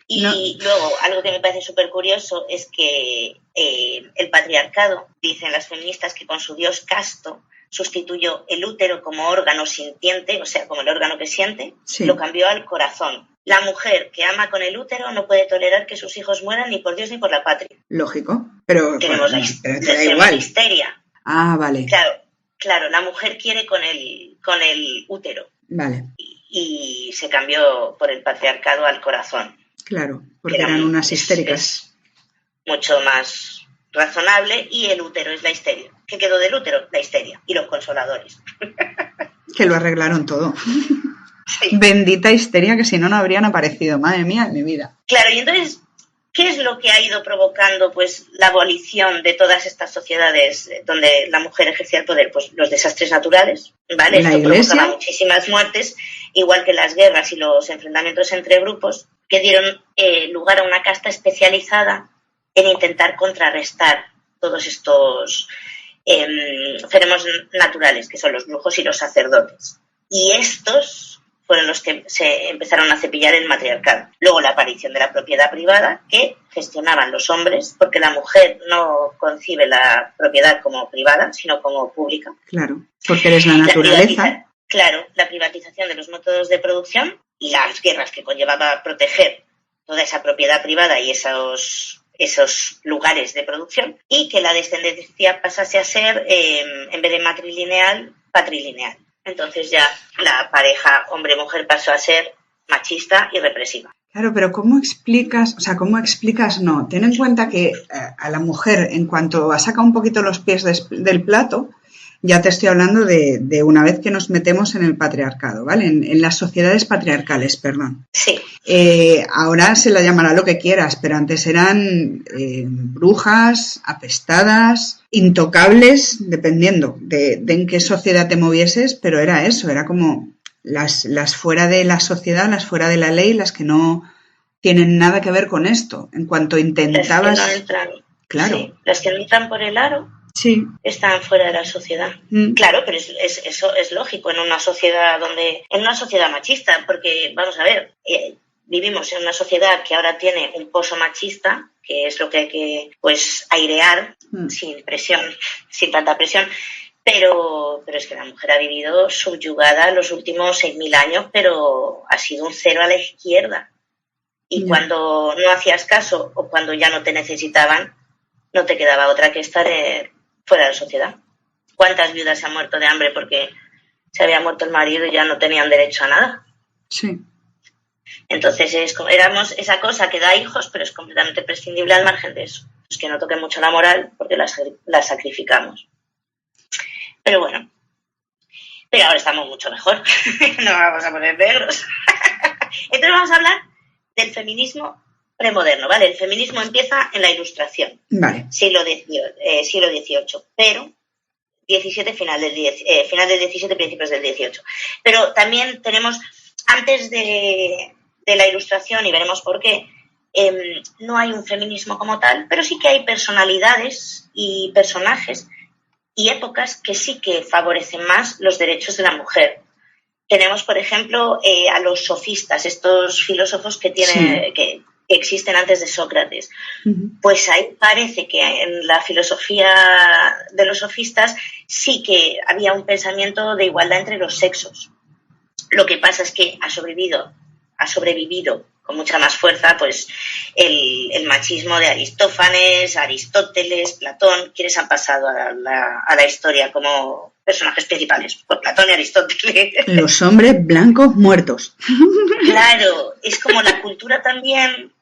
Y luego, algo que me parece súper curioso es que el patriarcado, dicen las feministas, que con su dios Casto sustituyó el útero como órgano sintiente, o sea, como el órgano que siente, lo cambió al corazón. La mujer que ama con el útero no puede tolerar que sus hijos mueran ni por Dios ni por la patria. Lógico, pero tenemos pero te da igual. Histeria. Ah, vale. Claro, la mujer quiere con el útero. Vale. Y se cambió por el patriarcado al corazón. Claro, porque eran unas histéricas. Es mucho más razonable y el útero es la histeria. ¿Qué quedó del útero? La histeria y los consoladores. Que lo arreglaron todo. Sí. Bendita histeria, que si no, no habrían aparecido. Madre mía de mi vida. Claro, y entonces, ¿qué es lo que ha ido provocando pues la abolición de todas estas sociedades donde la mujer ejercía el poder? Pues los desastres naturales, ¿vale? ¿La Esto iglesia? provocaba muchísimas muertes, igual que las guerras y los enfrentamientos entre grupos, que dieron lugar a una casta especializada en intentar contrarrestar todos estos fenómenos naturales, que son los brujos y los sacerdotes. Y estos fueron los que se empezaron a cepillar el matriarcado. Luego la aparición de la propiedad privada, que gestionaban los hombres, porque la mujer no concibe la propiedad como privada, sino como pública. Claro, porque eres la naturaleza. La privatización de los métodos de producción y las guerras que conllevaba proteger toda esa propiedad privada y esos lugares de producción, y que la descendencia pasase a ser, en vez de matrilineal, patrilineal. Entonces ya la pareja hombre-mujer pasó a ser machista y represiva. Claro, pero ¿cómo explicas? O sea, ¿cómo explicas? No, ten en cuenta que a la mujer, en cuanto saca un poquito los pies del plato, ya te estoy hablando de una vez que nos metemos en el patriarcado, ¿vale? En las sociedades patriarcales, perdón. Sí. Ahora se la llamará lo que quieras, pero antes eran brujas, apestadas, intocables, dependiendo de en qué sociedad te movieses, pero era eso, era como las fuera de la sociedad, las fuera de la ley, las que no tienen nada que ver con esto. En cuanto intentabas... Las que no entran, claro. Sí, las que no entran por el aro, sí, están fuera de la sociedad. Claro, pero eso es lógico en una sociedad machista, porque vamos a ver, vivimos en una sociedad que ahora tiene un pozo machista, que es lo que hay que pues airear sin presión, sin tanta presión. Pero es que la mujer ha vivido subyugada los últimos 6.000 años, pero ha sido un cero a la izquierda. Y cuando no hacías caso o cuando ya no te necesitaban, no te quedaba otra que estar fuera de la sociedad. ¿Cuántas viudas se han muerto de hambre porque se había muerto el marido y ya no tenían derecho a nada? Sí. Entonces éramos esa cosa que da hijos, pero es completamente prescindible al margen de eso. Es que no toque mucho la moral porque la sacrificamos. Pero bueno, pero ahora estamos mucho mejor. No vamos a poner negros. Entonces vamos a hablar del feminismo premoderno, ¿vale? El feminismo empieza en la Ilustración, vale. siglo XVIII, pero final del XVII, principios del XVIII. Pero también tenemos, antes de la Ilustración, y veremos por qué, no hay un feminismo como tal, pero sí que hay personalidades y personajes y épocas que sí que favorecen más los derechos de la mujer. Tenemos, por ejemplo, a los sofistas, estos filósofos que existen antes de Sócrates. Pues ahí parece que en la filosofía de los sofistas sí que había un pensamiento de igualdad entre los sexos. Lo que pasa es que ha sobrevivido con mucha más fuerza pues el machismo de Aristófanes, Aristóteles, Platón, quienes han pasado a la historia como personajes principales, pues Platón y Aristóteles. Los hombres blancos muertos. Claro, es como la cultura también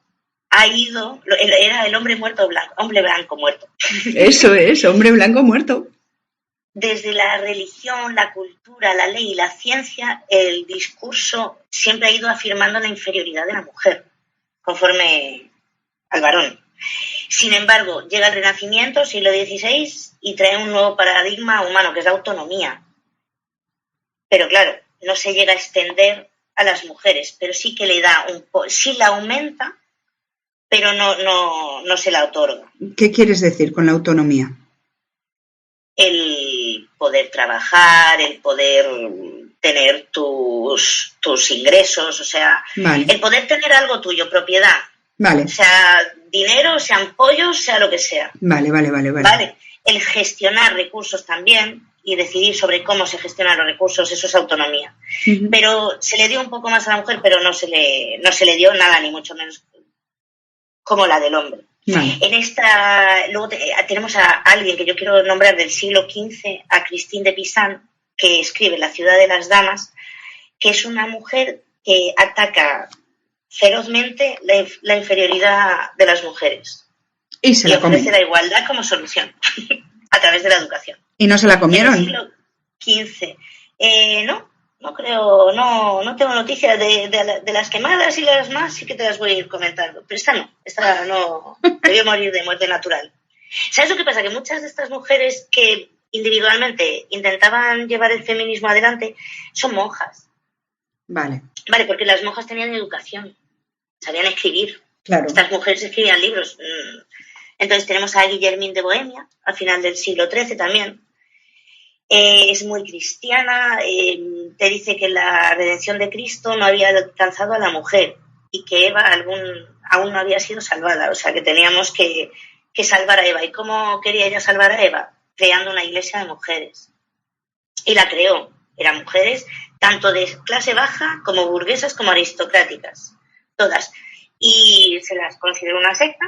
ha ido, era el hombre blanco muerto. Eso es, hombre blanco muerto. Desde la religión, la cultura, la ley y la ciencia, el discurso siempre ha ido afirmando la inferioridad de la mujer, conforme al varón. Sin embargo, llega el Renacimiento, siglo XVI, y trae un nuevo paradigma humano, que es la autonomía. Pero claro, no se llega a extender a las mujeres, pero sí que le da sí la aumenta, pero no se la otorga. ¿Qué quieres decir con la autonomía? El poder trabajar, el poder tener tus ingresos, o sea, vale. El poder tener algo tuyo, propiedad. Vale. Sea dinero, sean pollos, sea lo que sea. Vale. Vale. El gestionar recursos también y decidir sobre cómo se gestionan los recursos, eso es autonomía. Uh-huh. Pero se le dio un poco más a la mujer, pero no se le dio nada, ni mucho menos como la del hombre. Vale. Luego tenemos a alguien que yo quiero nombrar del siglo XV, a Christine de Pisan, que escribe La ciudad de las damas, que es una mujer que ataca ferozmente la inferioridad de las mujeres y ofrece la igualdad como solución a través de la educación. ¿Y no se la comieron? En el siglo XV. No creo, no tengo noticias de las quemadas y las más, sí que te las voy a ir comentando. Pero esta no debió morir de muerte natural. ¿Sabes lo que pasa? Que muchas de estas mujeres que individualmente intentaban llevar el feminismo adelante son monjas. Vale, porque las monjas tenían educación, sabían escribir. Claro. Estas mujeres escribían libros. Entonces tenemos a Guillermine de Bohemia, al final del siglo XIII también. Es muy cristiana, te dice que la redención de Cristo no había alcanzado a la mujer y que Eva aún no había sido salvada, o sea que teníamos que salvar a Eva. ¿Y cómo quería ella salvar a Eva? Creando una iglesia de mujeres. Y la creó. Eran mujeres tanto de clase baja como burguesas como aristocráticas, todas. Y se las consideró una secta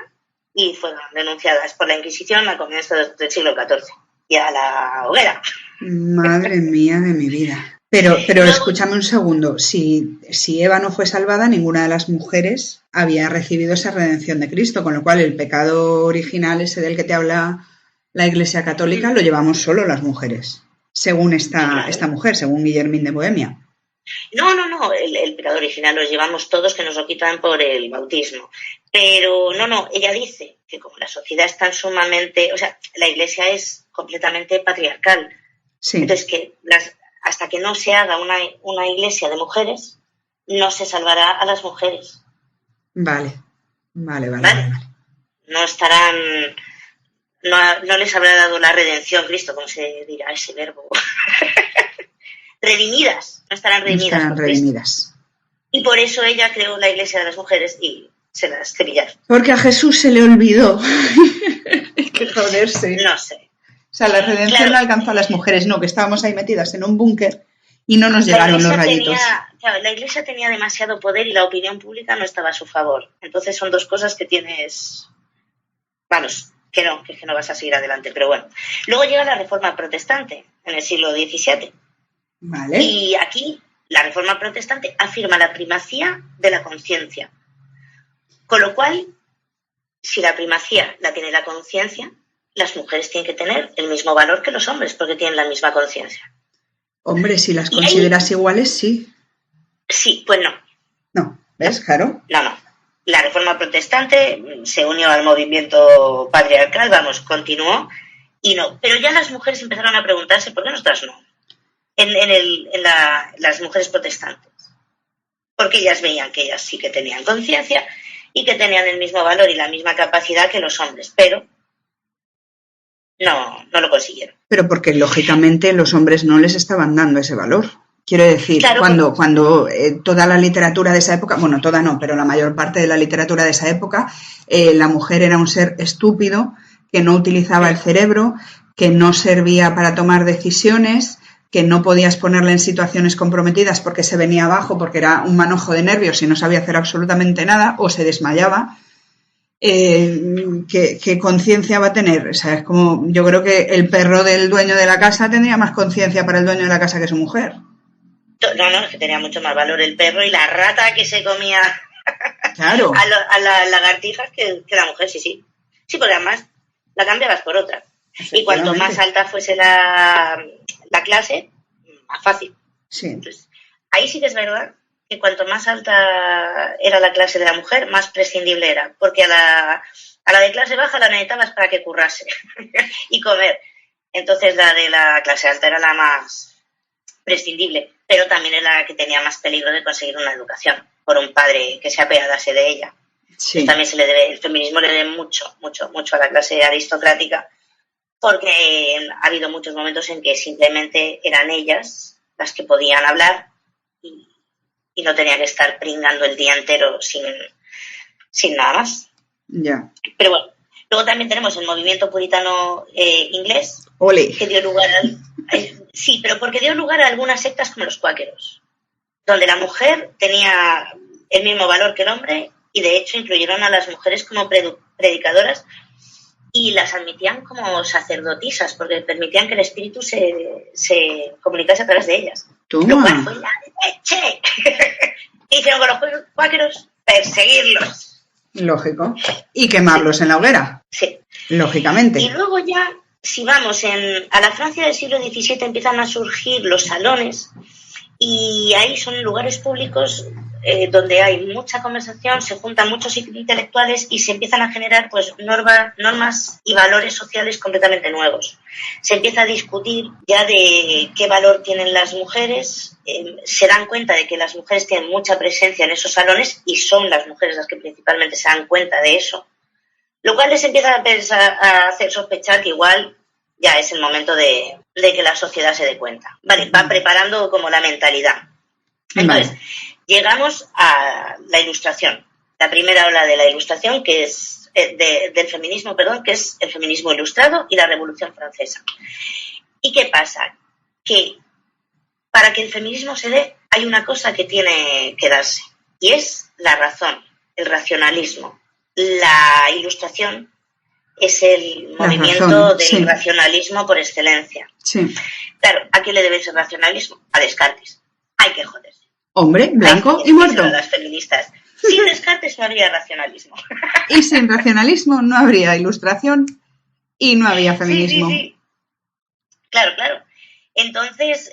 y fueron denunciadas por la Inquisición a comienzos del siglo XIV y a la hoguera. Madre mía de mi vida. Pero escúchame un segundo, si Eva no fue salvada, ninguna de las mujeres había recibido esa redención de Cristo, con lo cual el pecado original, ese del que te habla la Iglesia Católica, lo llevamos solo las mujeres, según esta mujer, según Guillermín de Bohemia. No, el pecado original lo llevamos todos, que nos lo quitan por el bautismo. Pero no, ella dice que como la sociedad es tan sumamente, o sea, la Iglesia es completamente patriarcal. Sí. Entonces que hasta que no se haga una iglesia de mujeres, no se salvará a las mujeres. Vale. No estarán, no les habrá dado la redención, Cristo, como se dirá ese verbo. Redimidas, no estarán redimidas. No estarán redimidas. Y por eso ella creó la iglesia de las mujeres y se las cepillaron. Porque a Jesús se le olvidó. Hay que joderse. No sé. O sea, la redención no alcanzó a las mujeres, no, que estábamos ahí metidas en un búnker y no nos llegaron los rayitos. La Iglesia tenía demasiado poder y la opinión pública no estaba a su favor. Entonces son dos cosas que tienes... Vamos, que no vas a seguir adelante, pero bueno. Luego llega la Reforma Protestante en el siglo XVII. Vale. Y aquí la Reforma Protestante afirma la primacía de la conciencia. Con lo cual, si la primacía la tiene la conciencia, las mujeres tienen que tener el mismo valor que los hombres, porque tienen la misma conciencia. Hombre, si las consideras iguales, sí. Sí, pues no. No, ¿ves? Claro. No. La Reforma Protestante se unió al movimiento patriarcal, continuó, y no. Pero ya las mujeres empezaron a preguntarse por qué nosotras no. Las mujeres protestantes. Porque ellas veían que ellas sí que tenían conciencia y que tenían el mismo valor y la misma capacidad que los hombres, pero no lo consiguieron. Pero porque lógicamente los hombres no les estaban dando ese valor. Quiero decir, claro, cuando toda la literatura de esa época, bueno, toda no, pero la mayor parte de la literatura de esa época, la mujer era un ser estúpido, que no utilizaba el cerebro, que no servía para tomar decisiones, que no podías ponerla en situaciones comprometidas porque se venía abajo, porque era un manojo de nervios y no sabía hacer absolutamente nada, o se desmayaba. ¿Qué conciencia va a tener? O sea, es como, yo creo que el perro del dueño de la casa tendría más conciencia para el dueño de la casa que su mujer. No, es que tenía mucho más valor el perro y la rata que se comía claro. a las lagartijas que la mujer, sí. Sí, porque además la cambiabas por otra. Y cuanto más alta fuese la clase, más fácil. Sí. Entonces, ahí sí que es verdad que cuanto más alta era la clase de la mujer, más prescindible era, porque a la de clase baja la necesitabas para que currase y comer. Entonces la de la clase alta era la más prescindible, pero también era la que tenía más peligro de conseguir una educación por un padre que se apiadase de ella. Sí. También el feminismo le debe mucho a la clase aristocrática, porque ha habido muchos momentos en que simplemente eran ellas las que podían hablar y no tenía que estar pringando el día entero sin nada más. Ya. Pero bueno, luego también tenemos el movimiento puritano inglés, ¡Ole! Que dio lugar sí, pero porque dio lugar a algunas sectas como los cuáqueros, donde la mujer tenía el mismo valor que el hombre y de hecho incluyeron a las mujeres como predicadoras y las admitían como sacerdotisas porque permitían que el espíritu se comunicase a través de ellas. ¡Toma! Lo cual fue la leche. ¿Qué hicieron con los cuáqueros? Perseguirlos. Lógico. Y quemarlos en la hoguera. Sí. Lógicamente. Y luego ya, si vamos a la Francia del siglo XVII, empiezan a surgir los salones y ahí son lugares públicos donde hay mucha conversación, se juntan muchos intelectuales y se empiezan a generar pues normas y valores sociales completamente nuevos. Se empieza a discutir ya de qué valor tienen las mujeres, se dan cuenta de que las mujeres tienen mucha presencia en esos salones y son las mujeres las que principalmente se dan cuenta de eso, lo cual les empieza a hacer sospechar que igual ya es el momento de que la sociedad se dé cuenta. Vale, va preparando como la mentalidad. Entonces, llegamos a la Ilustración, la primera ola de la Ilustración, que es del feminismo, que es el feminismo ilustrado y la Revolución Francesa. ¿Y qué pasa? Que para que el feminismo se dé, hay una cosa que tiene que darse, y es la razón, el racionalismo. La Ilustración es el movimiento del racionalismo por excelencia. Sí. Claro, ¿a quién le debe ese racionalismo? A Descartes. Hay que joderse. Hombre, blanco y muerto. A las feministas. Sin Descartes no habría racionalismo. Y sin racionalismo no habría ilustración y no había feminismo. Sí. Claro. Entonces,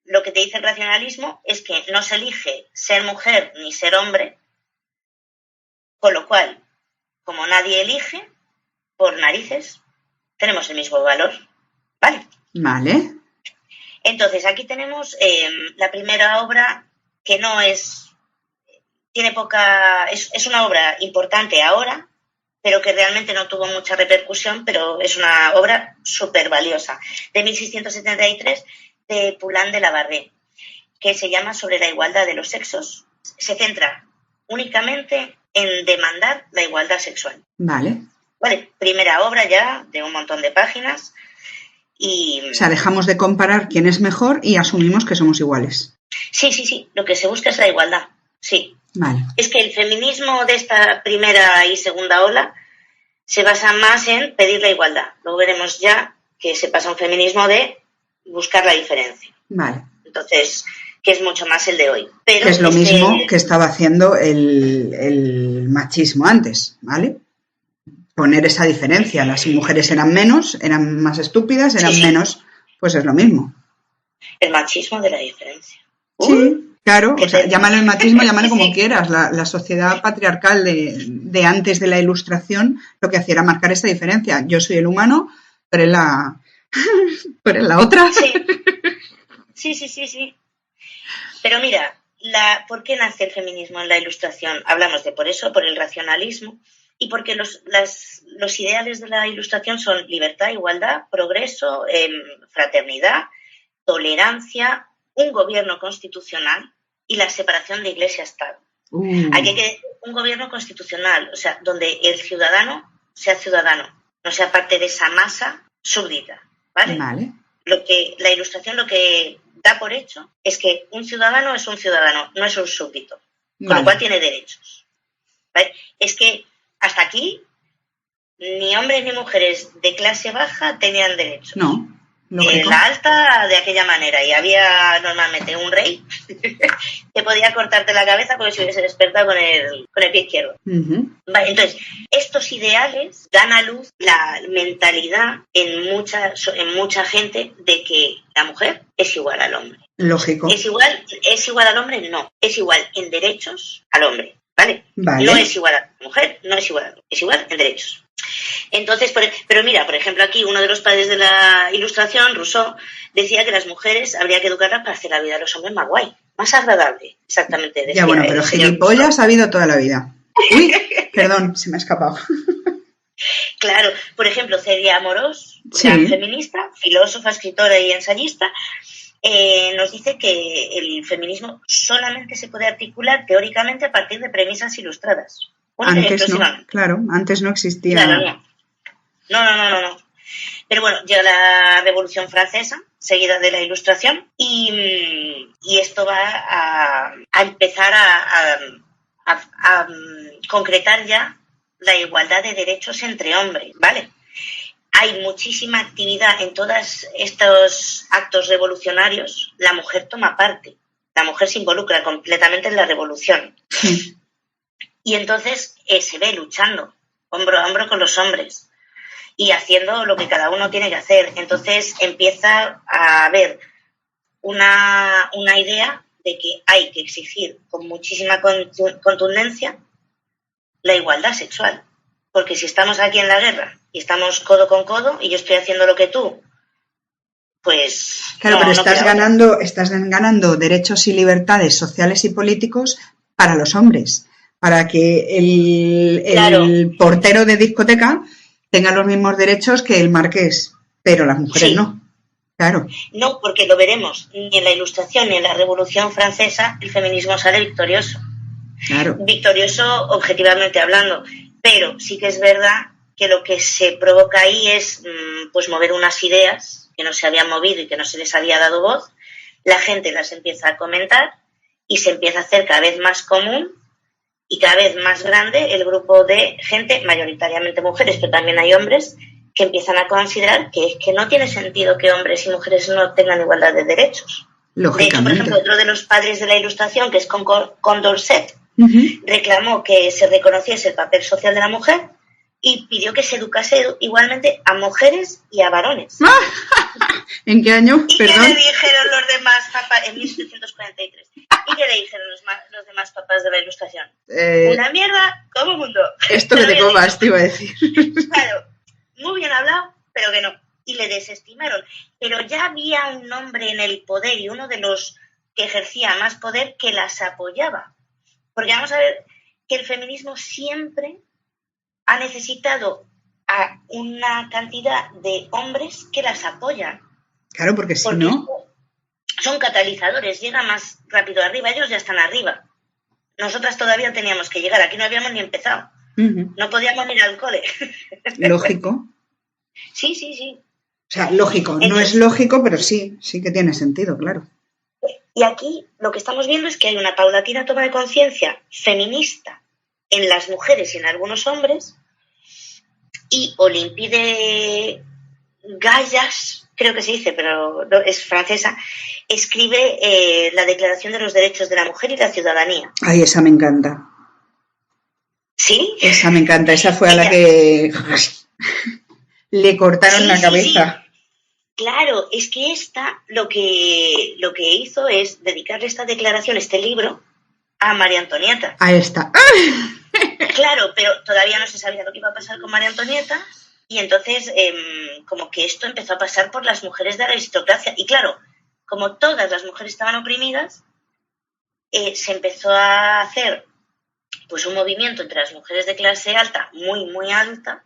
lo que te dice el racionalismo es que no se elige ser mujer ni ser hombre, con lo cual, como nadie elige, por narices, tenemos el mismo valor. Vale. Entonces, aquí tenemos la primera obra que no es... tiene poca... es una obra importante ahora, pero que realmente no tuvo mucha repercusión, pero es una obra súper valiosa, de 1673, de Poulain de la Barrée, que se llama Sobre la igualdad de los sexos. Se centra únicamente en demandar la igualdad sexual. Vale, primera obra ya, de un montón de páginas. O sea, dejamos de comparar quién es mejor y asumimos que somos iguales. Sí. Lo que se busca es la igualdad, sí. Vale. Es que el feminismo de esta primera y segunda ola se basa más en pedir la igualdad. Luego veremos ya que se pasa a un feminismo de buscar la diferencia. Vale. Entonces, que es mucho más el de hoy. Pero que es lo mismo que estaba haciendo el machismo antes, ¿vale? Poner esa diferencia. Las mujeres eran menos, eran más estúpidas, eran menos, pues es lo mismo. El machismo de la diferencia. Sí, claro, o sea, llámalo el machismo, llámalo como quieras. La sociedad patriarcal de antes de la Ilustración lo que hacía era marcar esa diferencia. Yo soy el humano, pero es la otra. Sí. Pero mira, ¿por qué nace el feminismo en la Ilustración? Hablamos de por eso, por el racionalismo, y porque los ideales de la Ilustración son libertad, igualdad, progreso, fraternidad, tolerancia, un gobierno constitucional y la separación de Iglesia-Estado. Hay que un gobierno constitucional, o sea, donde el ciudadano sea ciudadano, no sea parte de esa masa súbdita, ¿vale? La Ilustración lo que da por hecho es que un ciudadano es un ciudadano, no es un súbdito, con lo cual tiene derechos. ¿Vale? Es que hasta aquí ni hombres ni mujeres de clase baja tenían derechos. No. La alta de aquella manera, y había normalmente un rey que podía cortarte la cabeza porque se hubiese despertado con el pie izquierdo. Vale, entonces, estos ideales dan a luz la mentalidad en mucha gente de que la mujer es igual al hombre. Lógico. ¿Es igual al hombre? No. Es igual en derechos al hombre. ¿Vale? No es igual a la mujer, no es igual al hombre. Es igual en derechos. Entonces, pero mira, por ejemplo, aquí uno de los padres de la Ilustración, Rousseau, decía que las mujeres habría que educarlas para hacer la vida de los hombres más guay, más agradable, exactamente. Ya, bueno, pero gilipollas ha habido toda la vida. Uy, perdón, se me ha escapado. Claro, por ejemplo, Celia Amorós, gran feminista, filósofa, escritora y ensayista, nos dice que el feminismo solamente se puede articular teóricamente a partir de premisas ilustradas. Antes no, claro, antes no existía. Claro, no. Pero bueno, llega la Revolución Francesa, seguida de la Ilustración, y esto va a empezar a concretar ya la igualdad de derechos entre hombres, ¿vale? Hay muchísima actividad en todos estos actos revolucionarios, la mujer toma parte, la mujer se involucra completamente en la revolución. Y entonces se ve luchando hombro a hombro con los hombres y haciendo lo que cada uno tiene que hacer. Entonces empieza a haber una idea de que hay que exigir con muchísima contundencia la igualdad sexual. Porque si estamos aquí en la guerra y estamos codo con codo y yo estoy haciendo lo que tú, pues... Claro, pero estás ganando derechos y libertades sociales y políticos para los hombres. Para que el portero de discoteca tenga los mismos derechos que el marqués, pero las mujeres no. Claro. No, porque lo veremos. Ni en la Ilustración ni en la Revolución Francesa el feminismo sale victorioso. Claro. Victorioso objetivamente hablando. Pero sí que es verdad que lo que se provoca ahí es pues mover unas ideas que no se habían movido y que no se les había dado voz. La gente las empieza a comentar y se empieza a hacer cada vez más común y cada vez más grande el grupo de gente, mayoritariamente mujeres, pero también hay hombres, que empiezan a considerar que es que no tiene sentido que hombres y mujeres no tengan igualdad de derechos. De hecho, por ejemplo, otro de los padres de la Ilustración, que es Condorcet, reclamó que se reconociese el papel social de la mujer y pidió que se educase igualmente a mujeres y a varones. ¿En qué año? ¿Y Perdón. qué le dijeron los demás papás? En 1743. ¿Y qué le dijeron los demás papás de la Ilustración? Una mierda como mundo. Esto que te comas, te iba a decir. Claro, muy bien hablado, pero que no. Y le desestimaron. Pero ya había un hombre en el poder y uno de los que ejercía más poder que las apoyaba. Porque vamos a ver que el feminismo siempre ha necesitado a una cantidad de hombres que las apoyan. Claro, porque si no... Son catalizadores, llegan más rápido arriba, ellos ya están arriba. Nosotras todavía teníamos que llegar, aquí no habíamos ni empezado. No podíamos ir al cole. Lógico. Sí. O sea, lógico, entonces, no es lógico, pero sí que tiene sentido, claro. Y aquí lo que estamos viendo es que hay una paulatina toma de conciencia feminista en las mujeres y en algunos hombres, y Olympe Gallas, creo que se dice, pero no, es francesa, escribe la Declaración de los Derechos de la Mujer y la Ciudadanía. Ay, esa me encanta. ¿Sí? Esa me encanta, esa fue a la que le cortaron la cabeza. Sí. Claro, es que esta lo que hizo es dedicarle esta declaración, este libro, a María Antonieta. A esta. Claro, pero todavía no se sabía lo que iba a pasar con María Antonieta y entonces como que esto empezó a pasar por las mujeres de la aristocracia. Y claro, como todas las mujeres estaban oprimidas, se empezó a hacer pues un movimiento entre las mujeres de clase alta, muy, muy alta,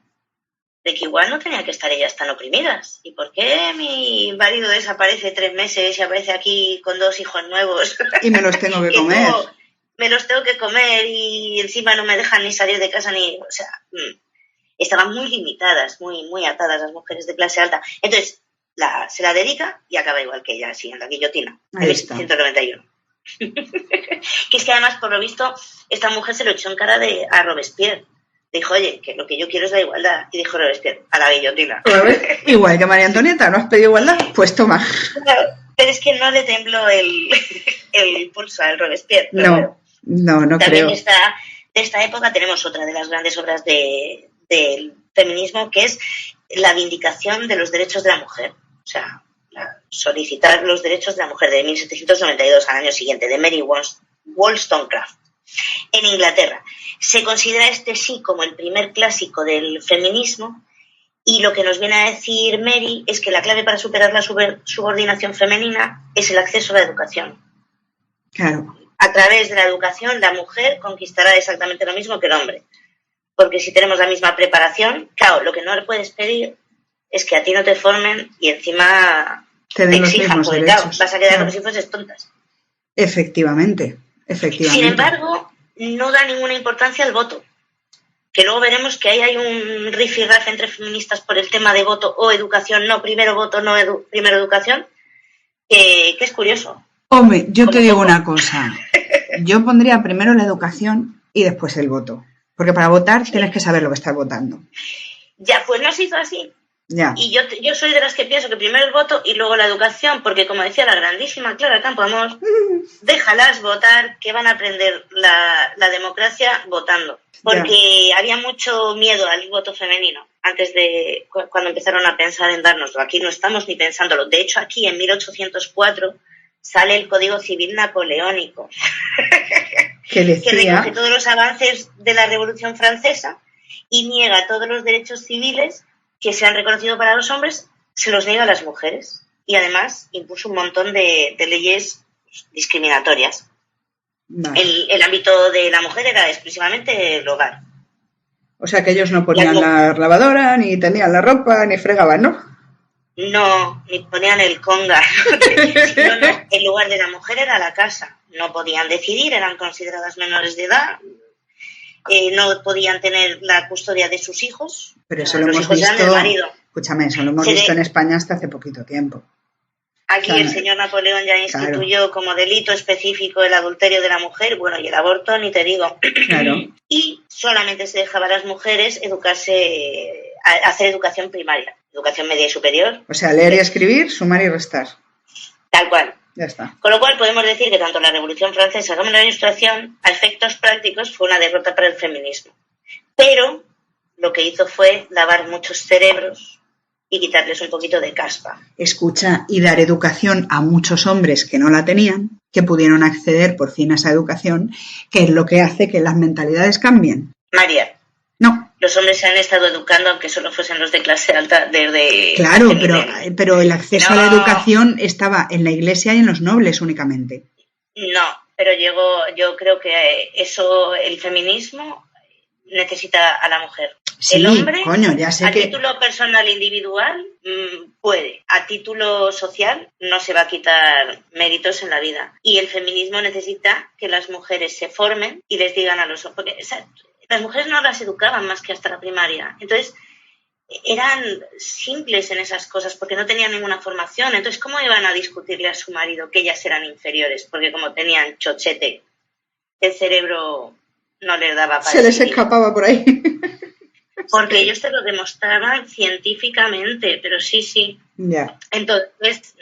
de que igual no tenían que estar ellas tan oprimidas. ¿Y por qué mi marido desaparece 3 meses y aparece aquí con 2 hijos nuevos? Y me los tengo que comer. Me los tengo que comer y encima no me dejan ni salir de casa ni... O sea, estaban muy limitadas, muy, muy atadas las mujeres de clase alta. Entonces, se la dedica y acaba igual que ella, así, en la guillotina. Ahí está. 191. Que es que además, por lo visto, esta mujer se lo echó en cara a Robespierre. Dijo, oye, que lo que yo quiero es la igualdad. Y dijo Robespierre, a la guillotina. Igual que María Antonieta, ¿no has pedido igualdad? Pues toma. Claro, pero es que no le tembló el pulso al Robespierre. No, bueno, no también creo. De esta época tenemos otra de las grandes obras del feminismo, que es la vindicación de los derechos de la mujer. O sea, solicitar los derechos de la mujer, de 1792 al año siguiente, de Mary Wollstonecraft. En Inglaterra. Se considera este sí como el primer clásico del feminismo y lo que nos viene a decir Mary es que la clave para superar la subordinación femenina es el acceso a la educación. Claro. A través de la educación la mujer conquistará exactamente lo mismo que el hombre. Porque si tenemos la misma preparación, claro, lo que no le puedes pedir es que a ti no te formen y encima te exijan, porque claro, vas a quedar como si fueses tontas. Efectivamente. Sin embargo, no da ninguna importancia al voto. Que luego veremos que ahí hay un rifirrafe entre feministas por el tema de voto o educación, no primero voto, no primero educación, que es curioso. Hombre, yo te digo una cosa. Yo pondría primero la educación y después el voto. Porque para votar tienes que saber lo que estás votando. Ya, pues no se hizo así. Ya. Y yo soy de las que pienso que primero el voto y luego la educación, porque como decía la grandísima Clara Campoamor, déjalas votar, que van a aprender la democracia votando. Porque había mucho miedo al voto femenino antes de cuando empezaron a pensar en dárnoslo. Aquí no estamos ni pensándolo. De hecho, aquí en 1804 sale el Código Civil Napoleónico, que recoge todos los avances de la Revolución Francesa y niega todos los derechos civiles que se han reconocido para los hombres, se los niega a las mujeres. Y además impuso un montón de leyes discriminatorias. Vale. El ámbito de la mujer era exclusivamente el hogar. O sea que ellos no ponían la lavadora, ni tenían la ropa, ni fregaban, ¿no? No, ni ponían el conga. No, el lugar de la mujer era la casa. No podían decidir, eran consideradas menores de edad. No podían tener la custodia de sus hijos. Pero eso lo hemos visto. Escúchame, eso lo hemos visto en España hasta hace poquito tiempo. Aquí el señor Napoleón ya instituyó como delito específico el adulterio de la mujer, bueno, y el aborto, ni te digo. Claro. Y solamente se dejaba a las mujeres educarse hacer educación primaria, educación media y superior. O sea, leer y escribir, sumar y restar. Tal cual. Ya está. Con lo cual podemos decir que tanto la Revolución Francesa como la Ilustración, a efectos prácticos, fue una derrota para el feminismo. Pero lo que hizo fue lavar muchos cerebros y quitarles un poquito de caspa. Escucha, y dar educación a muchos hombres que no la tenían, que pudieron acceder por fin a esa educación, que es lo que hace que las mentalidades cambien. María. No. Los hombres se han estado educando, aunque solo fuesen los de clase alta, desde... Claro, pero el acceso a la educación estaba en la Iglesia y en los nobles únicamente. No, pero yo creo que el feminismo necesita a la mujer. Sí, el hombre, coño, ya sé a que... título personal individual, puede. A título social no se va a quitar méritos en la vida. Y el feminismo necesita que las mujeres se formen y les digan a los hombres... Porque las mujeres no las educaban más que hasta la primaria. Entonces, eran simples en esas cosas porque no tenían ninguna formación. Entonces, ¿cómo iban a discutirle a su marido que ellas eran inferiores? Porque como tenían chochete, el cerebro no les daba para se les escapaba por ahí. Porque ellos te lo demostraban científicamente, pero sí. Ya. Entonces,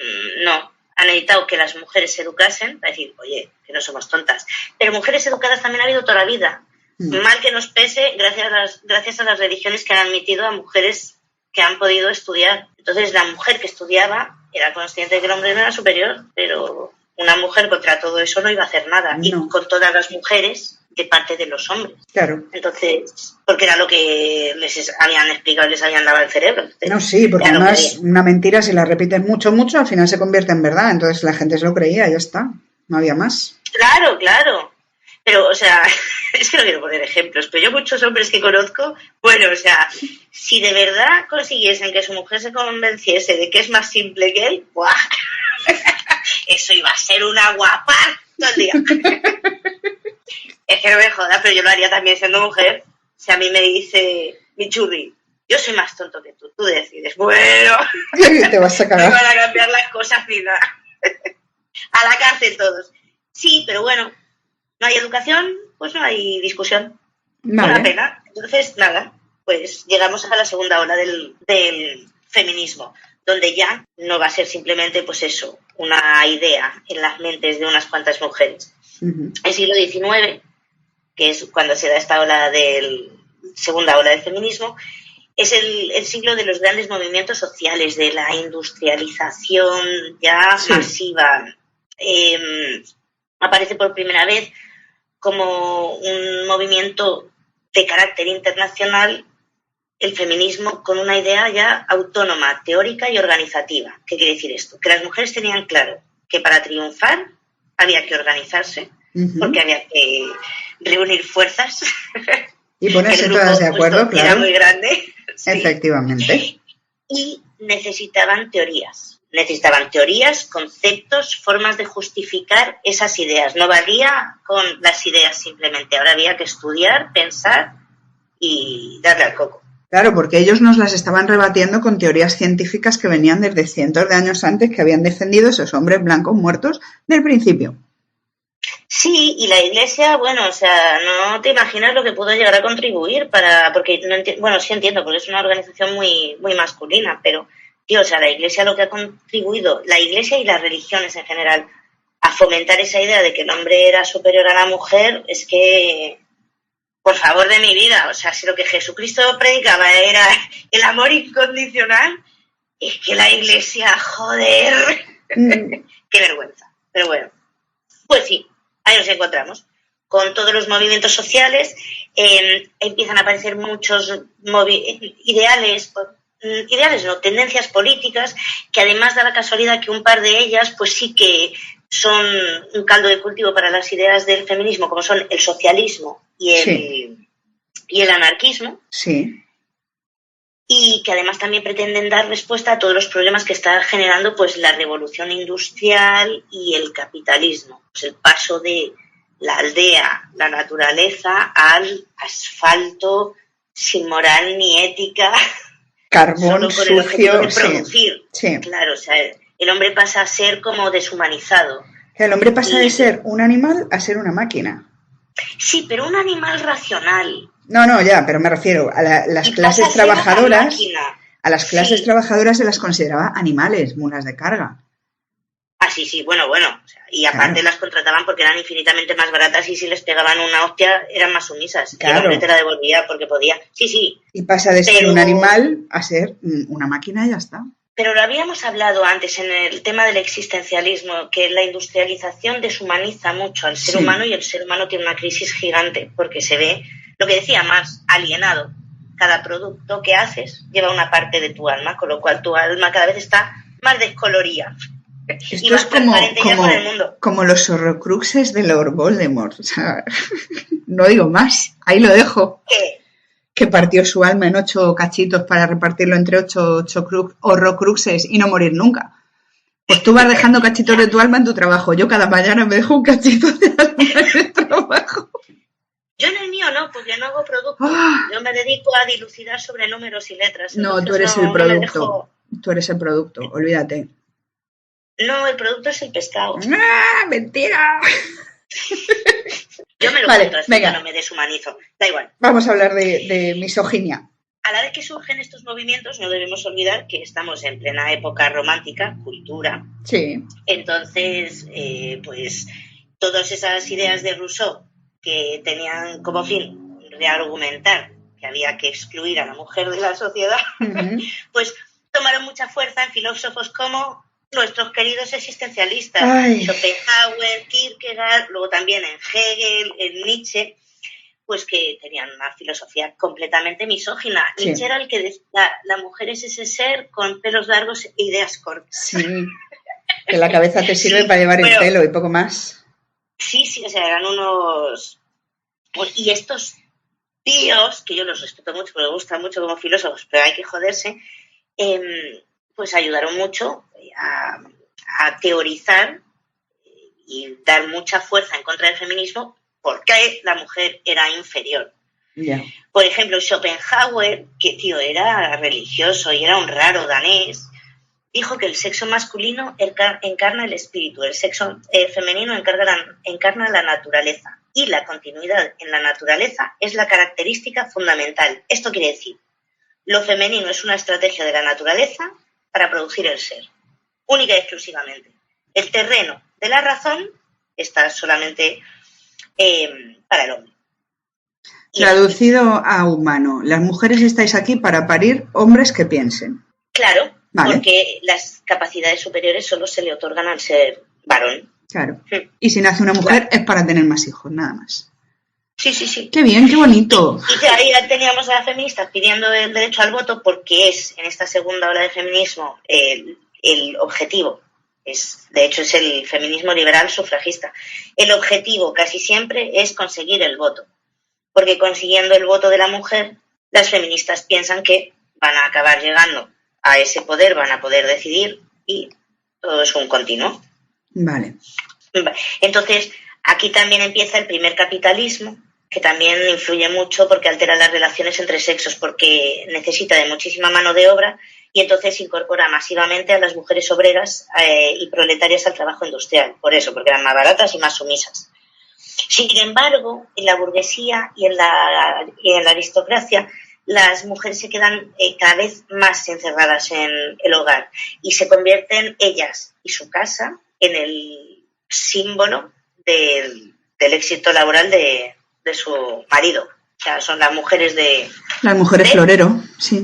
no. Han necesitado que las mujeres se educasen para decir, oye, que no somos tontas. Pero mujeres educadas también ha habido toda la vida. Mal que nos pese, gracias a las religiones que han admitido a mujeres que han podido estudiar. Entonces, la mujer que estudiaba era consciente de que el hombre no era superior, pero una mujer contra todo eso no iba a hacer nada. No. Y con todas las mujeres de parte de los hombres. Claro. Entonces, porque era lo que les habían explicado y les habían dado el cerebro. Entonces, no, sí, porque además una mentira, si la repites mucho, al final se convierte en verdad. Entonces la gente se lo creía, ya está. No había más. Claro. Pero, o sea, es que no quiero poner ejemplos, pero yo muchos hombres que conozco, bueno, o sea, si de verdad consiguiesen que su mujer se convenciese de que es más simple que él, ¡buah! Eso iba a ser una guapa todo el día. Es que no me jodas, pero yo lo haría también siendo mujer. Si a mí me dice mi churri, yo soy más tonto que tú decides. Bueno, te vas a cagar. No van a cambiar las cosas ni nada. A la cárcel todos. Sí, pero bueno, no hay educación, pues no hay discusión. Vale. Una pena. Entonces, nada, pues llegamos a la segunda ola del feminismo, donde ya no va a ser simplemente, pues eso, una idea en las mentes de unas cuantas mujeres. Uh-huh. El siglo XIX, que es cuando se da esta segunda ola del feminismo, es el siglo de los grandes movimientos sociales, de la industrialización ya masiva. Aparece por primera vez como un movimiento de carácter internacional el feminismo con una idea ya autónoma, teórica y organizativa. ¿Qué quiere decir esto? Que las mujeres tenían claro que para triunfar había que organizarse, uh-huh, porque había que reunir fuerzas. Y ponerse todas de acuerdo, claro. Era muy grande. Sí. Efectivamente. Y necesitaban teorías, conceptos, formas de justificar esas ideas. No valía con las ideas simplemente, ahora había que estudiar, pensar y darle al coco. Claro, porque ellos nos las estaban rebatiendo con teorías científicas que venían desde cientos de años antes, que habían defendido esos hombres blancos muertos del principio. Sí, y la Iglesia, bueno, o sea, no te imaginas lo que pudo llegar a contribuir porque no sí entiendo, porque es una organización muy, muy masculina, pero, tío, o sea, la Iglesia lo que ha contribuido, la Iglesia y las religiones en general, a fomentar esa idea de que el hombre era superior a la mujer, es que, por favor de mi vida, o sea, si lo que Jesucristo predicaba era el amor incondicional, es que la Iglesia, joder, qué vergüenza, pero bueno, pues sí. Ahí nos encontramos con todos los movimientos sociales, empiezan a aparecer muchos tendencias políticas, que además da la casualidad que un par de ellas pues sí que son un caldo de cultivo para las ideas del feminismo, como son el socialismo y el anarquismo. Sí. Y que además también pretenden dar respuesta a todos los problemas que está generando pues la revolución industrial y el capitalismo. Pues el paso de la aldea, la naturaleza, al asfalto sin moral ni ética. Carbón solo con el objetivo de sucio, producir. Sí. Claro, o sea, el hombre pasa a ser como deshumanizado. El hombre pasa de ser un animal a ser una máquina. Sí, pero un animal racional. No, ya, pero me refiero a las clases trabajadoras. A las clases trabajadoras se las consideraba animales, mulas de carga. Ah, sí, bueno. O sea, y aparte las contrataban porque eran infinitamente más baratas y si les pegaban una hostia eran más sumisas. Claro. Y el hombre te la devolvía porque podía. Sí. Y pasa de ser un animal a ser una máquina y ya está. Pero lo habíamos hablado antes en el tema del existencialismo, que la industrialización deshumaniza mucho al ser humano y el ser humano tiene una crisis gigante porque se ve, lo que decía, más alienado. Cada producto que haces lleva una parte de tu alma, con lo cual tu alma cada vez está más descolorida. Esto y más es transparente ya con el mundo. Como los horrocruxes de Lord Voldemort. O sea, no digo más, ahí lo dejo. ¿Qué? Que partió su alma en 8 cachitos para repartirlo entre 8 horrocruxes y no morir nunca. Pues tú vas dejando cachitos de tu alma en tu trabajo. Yo cada mañana me dejo un cachito de alma en el trabajo. Yo en el mío no, porque no hago producto. Yo me dedico a dilucidar sobre números y letras. No, tú eres el producto. Tú eres el producto, olvídate. No, el producto es el pescado. ¡Ah, mentira! Yo me lo cuento así, venga. No me deshumanizo. Da igual. Vamos a hablar de misoginia. A la vez que surgen estos movimientos, no debemos olvidar que estamos en plena época romántica, cultura. Sí. Entonces, pues, todas esas ideas de Rousseau que tenían como fin reargumentar que había que excluir a la mujer de la sociedad, pues tomaron mucha fuerza en filósofos como nuestros queridos existencialistas, Schopenhauer, Kierkegaard, luego también en Hegel, en Nietzsche, pues que tenían una filosofía completamente misógina. Sí. Nietzsche era el que decía, la mujer es ese ser con pelos largos e ideas cortas. Sí, que la cabeza te sirve para llevar el pelo y poco más. Sí, o sea, eran unos... Y estos tíos, que yo los respeto mucho, porque me gustan mucho como filósofos, pero hay que joderse, pues ayudaron mucho a teorizar y dar mucha fuerza en contra del feminismo porque la mujer era inferior. Yeah. Por ejemplo, Schopenhauer, que era religioso y era un raro danés, dijo que el sexo masculino encarna el espíritu, el sexo femenino encarna la naturaleza y la continuidad en la naturaleza es la característica fundamental. Esto quiere decir, lo femenino es una estrategia de la naturaleza para producir el ser, única y exclusivamente. El terreno de la razón está solamente para el hombre. Traducido a humano, las mujeres estáis aquí para parir hombres que piensen. Claro, vale. Porque las capacidades superiores solo se le otorgan al ser varón. Claro. Y si nace una mujer es para tener más hijos, nada más. Sí. Qué bien, qué bonito. Y ahí teníamos a las feministas pidiendo el derecho al voto porque es, en esta segunda ola de feminismo, el objetivo. De hecho, es el feminismo liberal sufragista. El objetivo casi siempre es conseguir el voto. Porque consiguiendo el voto de la mujer, las feministas piensan que van a acabar llegando a ese poder, van a poder decidir y todo es un continuo. Vale. Entonces, aquí también empieza el primer capitalismo, que también influye mucho porque altera las relaciones entre sexos, porque necesita de muchísima mano de obra y entonces incorpora masivamente a las mujeres obreras y proletarias al trabajo industrial. Por eso, porque eran más baratas y más sumisas. Sin embargo, en la burguesía y en la aristocracia, las mujeres se quedan cada vez más encerradas en el hogar y se convierten ellas y su casa en el símbolo del éxito laboral de su marido. O sea, son las mujeres Las mujeres florero, sí.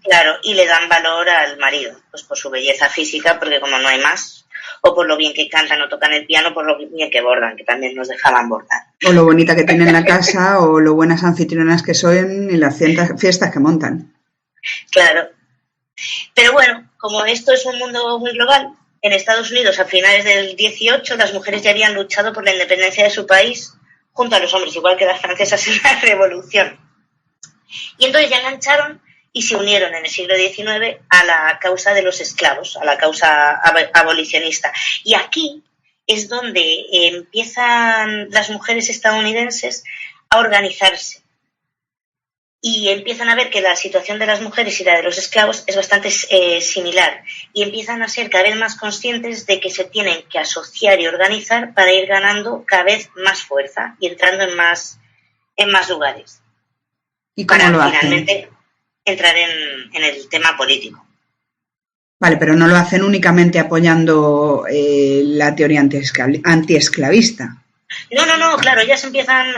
Claro, y le dan valor al marido, pues por su belleza física, porque como no hay más, o por lo bien que cantan o tocan el piano, por lo bien que bordan, que también nos dejaban bordar. O lo bonita que tienen la casa, o lo buenas anfitrionas que son y las fiestas que montan. Claro. Pero bueno, como esto es un mundo muy global, en Estados Unidos a finales del 18 las mujeres ya habían luchado por la independencia de su país junto a los hombres, igual que las francesas en la Revolución. Y entonces ya engancharon y se unieron en el siglo XIX a la causa de los esclavos, a la causa abolicionista. Y aquí es donde empiezan las mujeres estadounidenses a organizarse y empiezan a ver que la situación de las mujeres y la de los esclavos es bastante similar y empiezan a ser cada vez más conscientes de que se tienen que asociar y organizar para ir ganando cada vez más fuerza y entrando en más lugares. ¿Y cómo lo hacen? Finalmente entrar en el tema político. Vale, pero no lo hacen únicamente apoyando la teoría antiesclavista. No, claro, ellas empiezan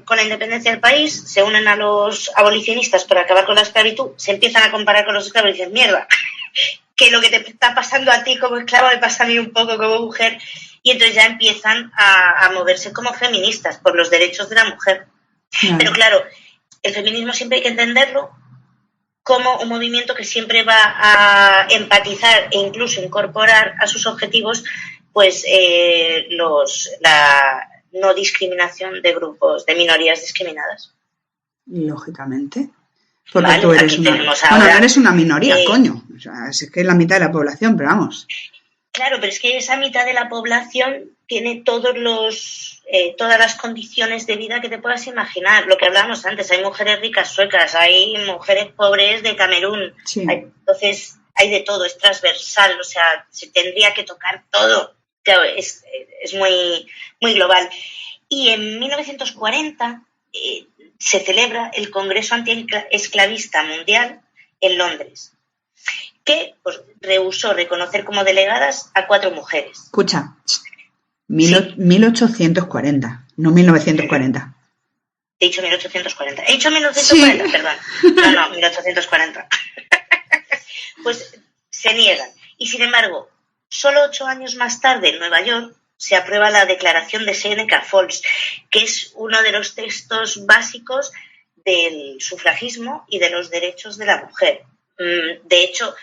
con la independencia del país, se unen a los abolicionistas para acabar con la esclavitud, se empiezan a comparar con los esclavos y dicen, mierda, que lo que te está pasando a ti como esclavo me pasa a mí un poco como mujer, y entonces ya empiezan a moverse como feministas por los derechos de la mujer. Claro. Pero claro, el feminismo siempre hay que entenderlo como un movimiento que siempre va a empatizar e incluso incorporar a sus objetivos pues la no discriminación de grupos, de minorías discriminadas. Lógicamente. Porque tú eres no eres una minoría, coño. O sea, es que es la mitad de la población, pero vamos. Claro, pero es que esa mitad de la población tiene todas las condiciones de vida que te puedas imaginar. Lo que hablábamos antes, hay mujeres ricas suecas, hay mujeres pobres de Camerún. Sí. Entonces, hay de todo, es transversal, o sea, se tendría que tocar todo. Claro, es muy, muy global. Y en 1940 se celebra el Congreso Antiesclavista Mundial en Londres, que pues, rehusó reconocer como delegadas a 4 mujeres. Escucha, 1840, no 1940. He dicho 1840. He dicho 1940, sí. Perdón. No, 1840. Pues se niegan. Y sin embargo, solo 8 años más tarde, en Nueva York, se aprueba la Declaración de Seneca Falls, que es uno de los textos básicos del sufragismo y de los derechos de la mujer. De hecho,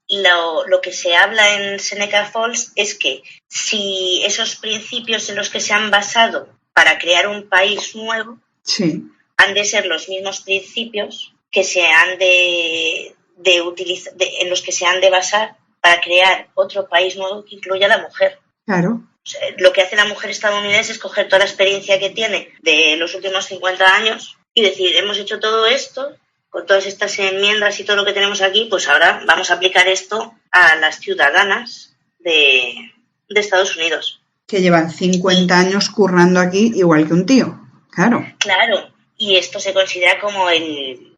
lo que se habla en Seneca Falls es que si esos principios en los que se han basado para crear un país nuevo sí. han de ser los mismos principios que se han de utilizar, en los que se han de basar para crear otro país nuevo que incluya a la mujer. Claro. O sea, lo que hace la mujer estadounidense es coger toda la experiencia que tiene de los últimos 50 años y decir, hemos hecho todo esto, con todas estas enmiendas y todo lo que tenemos aquí, pues ahora vamos a aplicar esto a las ciudadanas de Estados Unidos. Que llevan 50 años currando aquí igual que un tío, claro. Claro, y esto se considera como el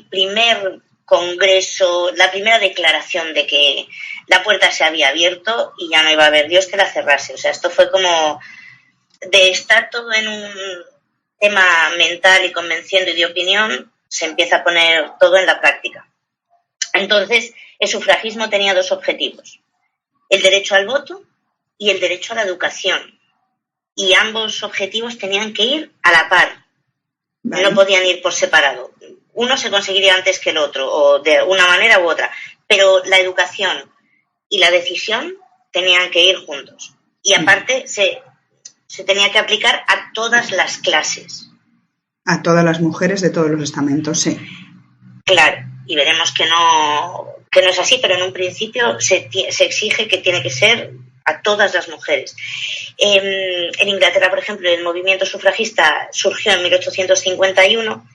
primer congreso, la primera declaración de que la puerta se había abierto y ya no iba a haber Dios que la cerrase. O sea, esto fue como de estar todo en un tema mental y convenciendo y de opinión, se empieza a poner todo en la práctica. Entonces, el sufragismo tenía 2 objetivos: el derecho al voto y el derecho a la educación. Y ambos objetivos tenían que ir a la par. Vale. No podían ir por separado. Uno se conseguiría antes que el otro, o de una manera u otra. Pero la educación y la decisión tenían que ir juntos. Y aparte se tenía que aplicar a todas las clases. A todas las mujeres de todos los estamentos, sí. Claro, y veremos que no es así, pero en un principio se exige que tiene que ser a todas las mujeres. En Inglaterra, por ejemplo, el movimiento sufragista surgió en 1851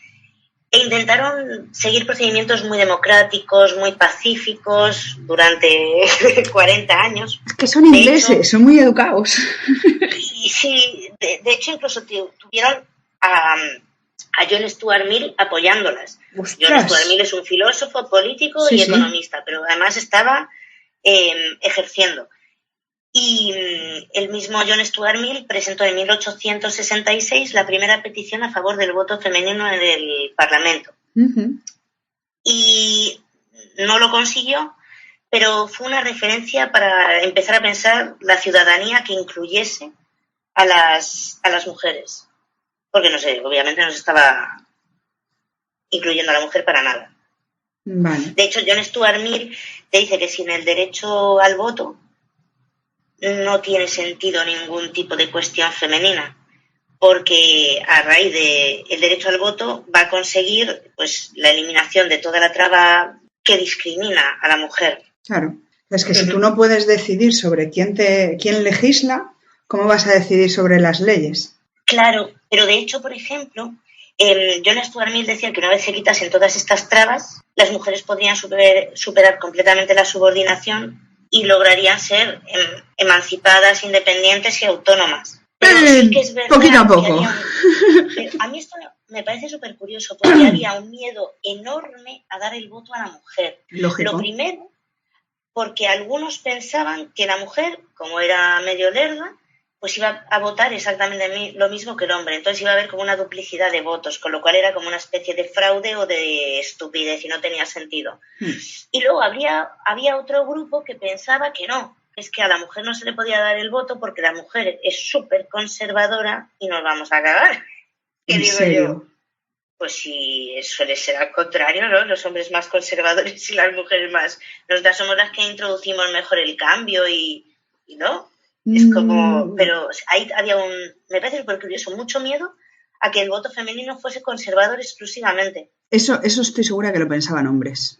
e intentaron seguir procedimientos muy democráticos, muy pacíficos durante 40 años. Es que son ingleses, son muy educados. Y sí, de hecho incluso tuvieron a John Stuart Mill apoyándolas. ¡Ostras! John Stuart Mill es un filósofo, político y economista, pero además estaba ejerciendo. Y el mismo John Stuart Mill presentó en 1866 la primera petición a favor del voto femenino en el Parlamento. Uh-huh. Y no lo consiguió, pero fue una referencia para empezar a pensar la ciudadanía que incluyese a las mujeres. Porque, no sé, obviamente no se estaba incluyendo a la mujer para nada. Vale. De hecho, John Stuart Mill te dice que sin el derecho al voto no tiene sentido ningún tipo de cuestión femenina, porque a raíz del derecho al voto va a conseguir pues la eliminación de toda la traba que discrimina a la mujer. Claro, es que si tú no puedes decidir sobre quién legisla, ¿cómo vas a decidir sobre las leyes? Claro, pero de hecho, por ejemplo, John Stuart Mill decía que una vez se quitasen todas estas trabas, las mujeres podrían superar completamente la subordinación y lograrían ser emancipadas, independientes y autónomas. Pero sí que es verdad poquito a poco. A mí esto me parece súper curioso porque había un miedo enorme a dar el voto a la mujer. Lógico. Lo primero, porque algunos pensaban que la mujer, como era medio lerda, pues iba a votar exactamente lo mismo que el hombre. Entonces iba a haber como una duplicidad de votos, con lo cual era como una especie de fraude o de estupidez y no tenía sentido. Y luego había otro grupo que pensaba que no, es que a la mujer no se le podía dar el voto porque la mujer es súper conservadora y nos vamos a cagar. ¿Qué digo yo? Pues sí, suele ser al contrario, ¿no? Los hombres más conservadores y las mujeres más. Nosotras somos las que introducimos mejor el cambio y ¿no? Es como, pero ahí había me parece súper curioso, mucho miedo a que el voto femenino fuese conservador exclusivamente. Eso estoy segura que lo pensaban hombres.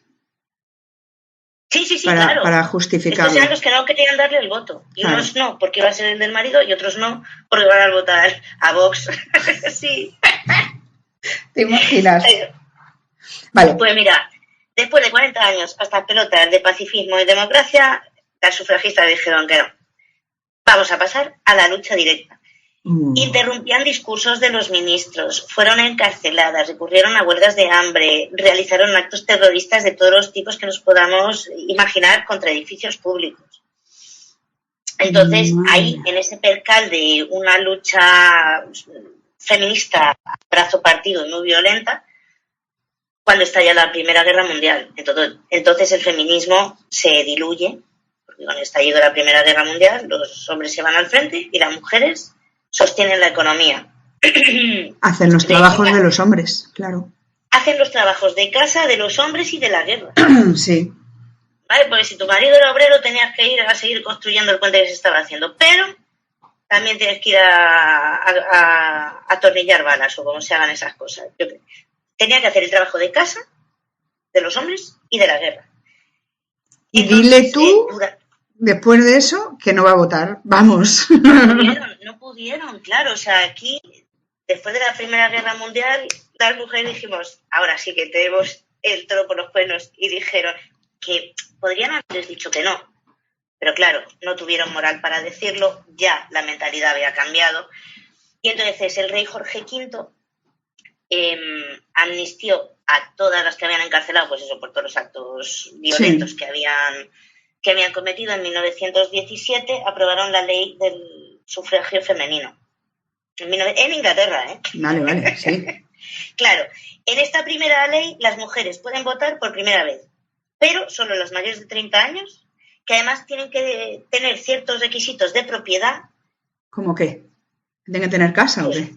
Sí, claro. Para justificarlo. Estos eran los que no querían darle el voto. Y claro. Unos no, porque iba a ser el del marido, y otros no, porque van a votar a Vox. Sí. ¿Te imaginas? Vale. Pues mira, después de 40 años hasta pelotas de pacifismo y democracia, las sufragistas dijeron que no. Vamos a pasar a la lucha directa. Interrumpían discursos de los ministros, fueron encarceladas, recurrieron a huelgas de hambre, realizaron actos terroristas de todos los tipos que nos podamos imaginar contra edificios públicos. Entonces, ahí, en ese percal de una lucha feminista a brazo partido y muy violenta, cuando estalla la Primera Guerra Mundial. Entonces el feminismo se diluye, porque con el estallido de la Primera Guerra Mundial los hombres se van al frente y las mujeres sostienen la economía. Hacen los trabajos de los hombres, claro. Hacen los trabajos de casa de los hombres y de la guerra. Sí. ¿Vale? Porque si tu marido era obrero tenías que ir a seguir construyendo el puente que se estaba haciendo, pero también tienes que ir a atornillar balas o como se hagan esas cosas. Tenía que hacer el trabajo de casa de los hombres y de la guerra. Y dile tú, después de eso, que no va a votar. Vamos. No pudieron, claro. O sea, aquí, después de la Primera Guerra Mundial, las mujeres dijimos, ahora sí que tenemos el toro por los cuernos. Y dijeron que podrían haberles dicho que no. Pero claro, no tuvieron moral para decirlo. Ya la mentalidad había cambiado. Y entonces el rey Jorge V amnistió a todas las que habían encarcelado, pues eso, por todos los actos violentos sí. que habían cometido. En 1917 aprobaron la ley del sufragio femenino. En Inglaterra, ¿eh? Vale, sí. Claro, en esta primera ley las mujeres pueden votar por primera vez, pero solo las mayores de 30 años, que además tienen que tener ciertos requisitos de propiedad. ¿Cómo qué? ¿Tienen que tener casa o qué?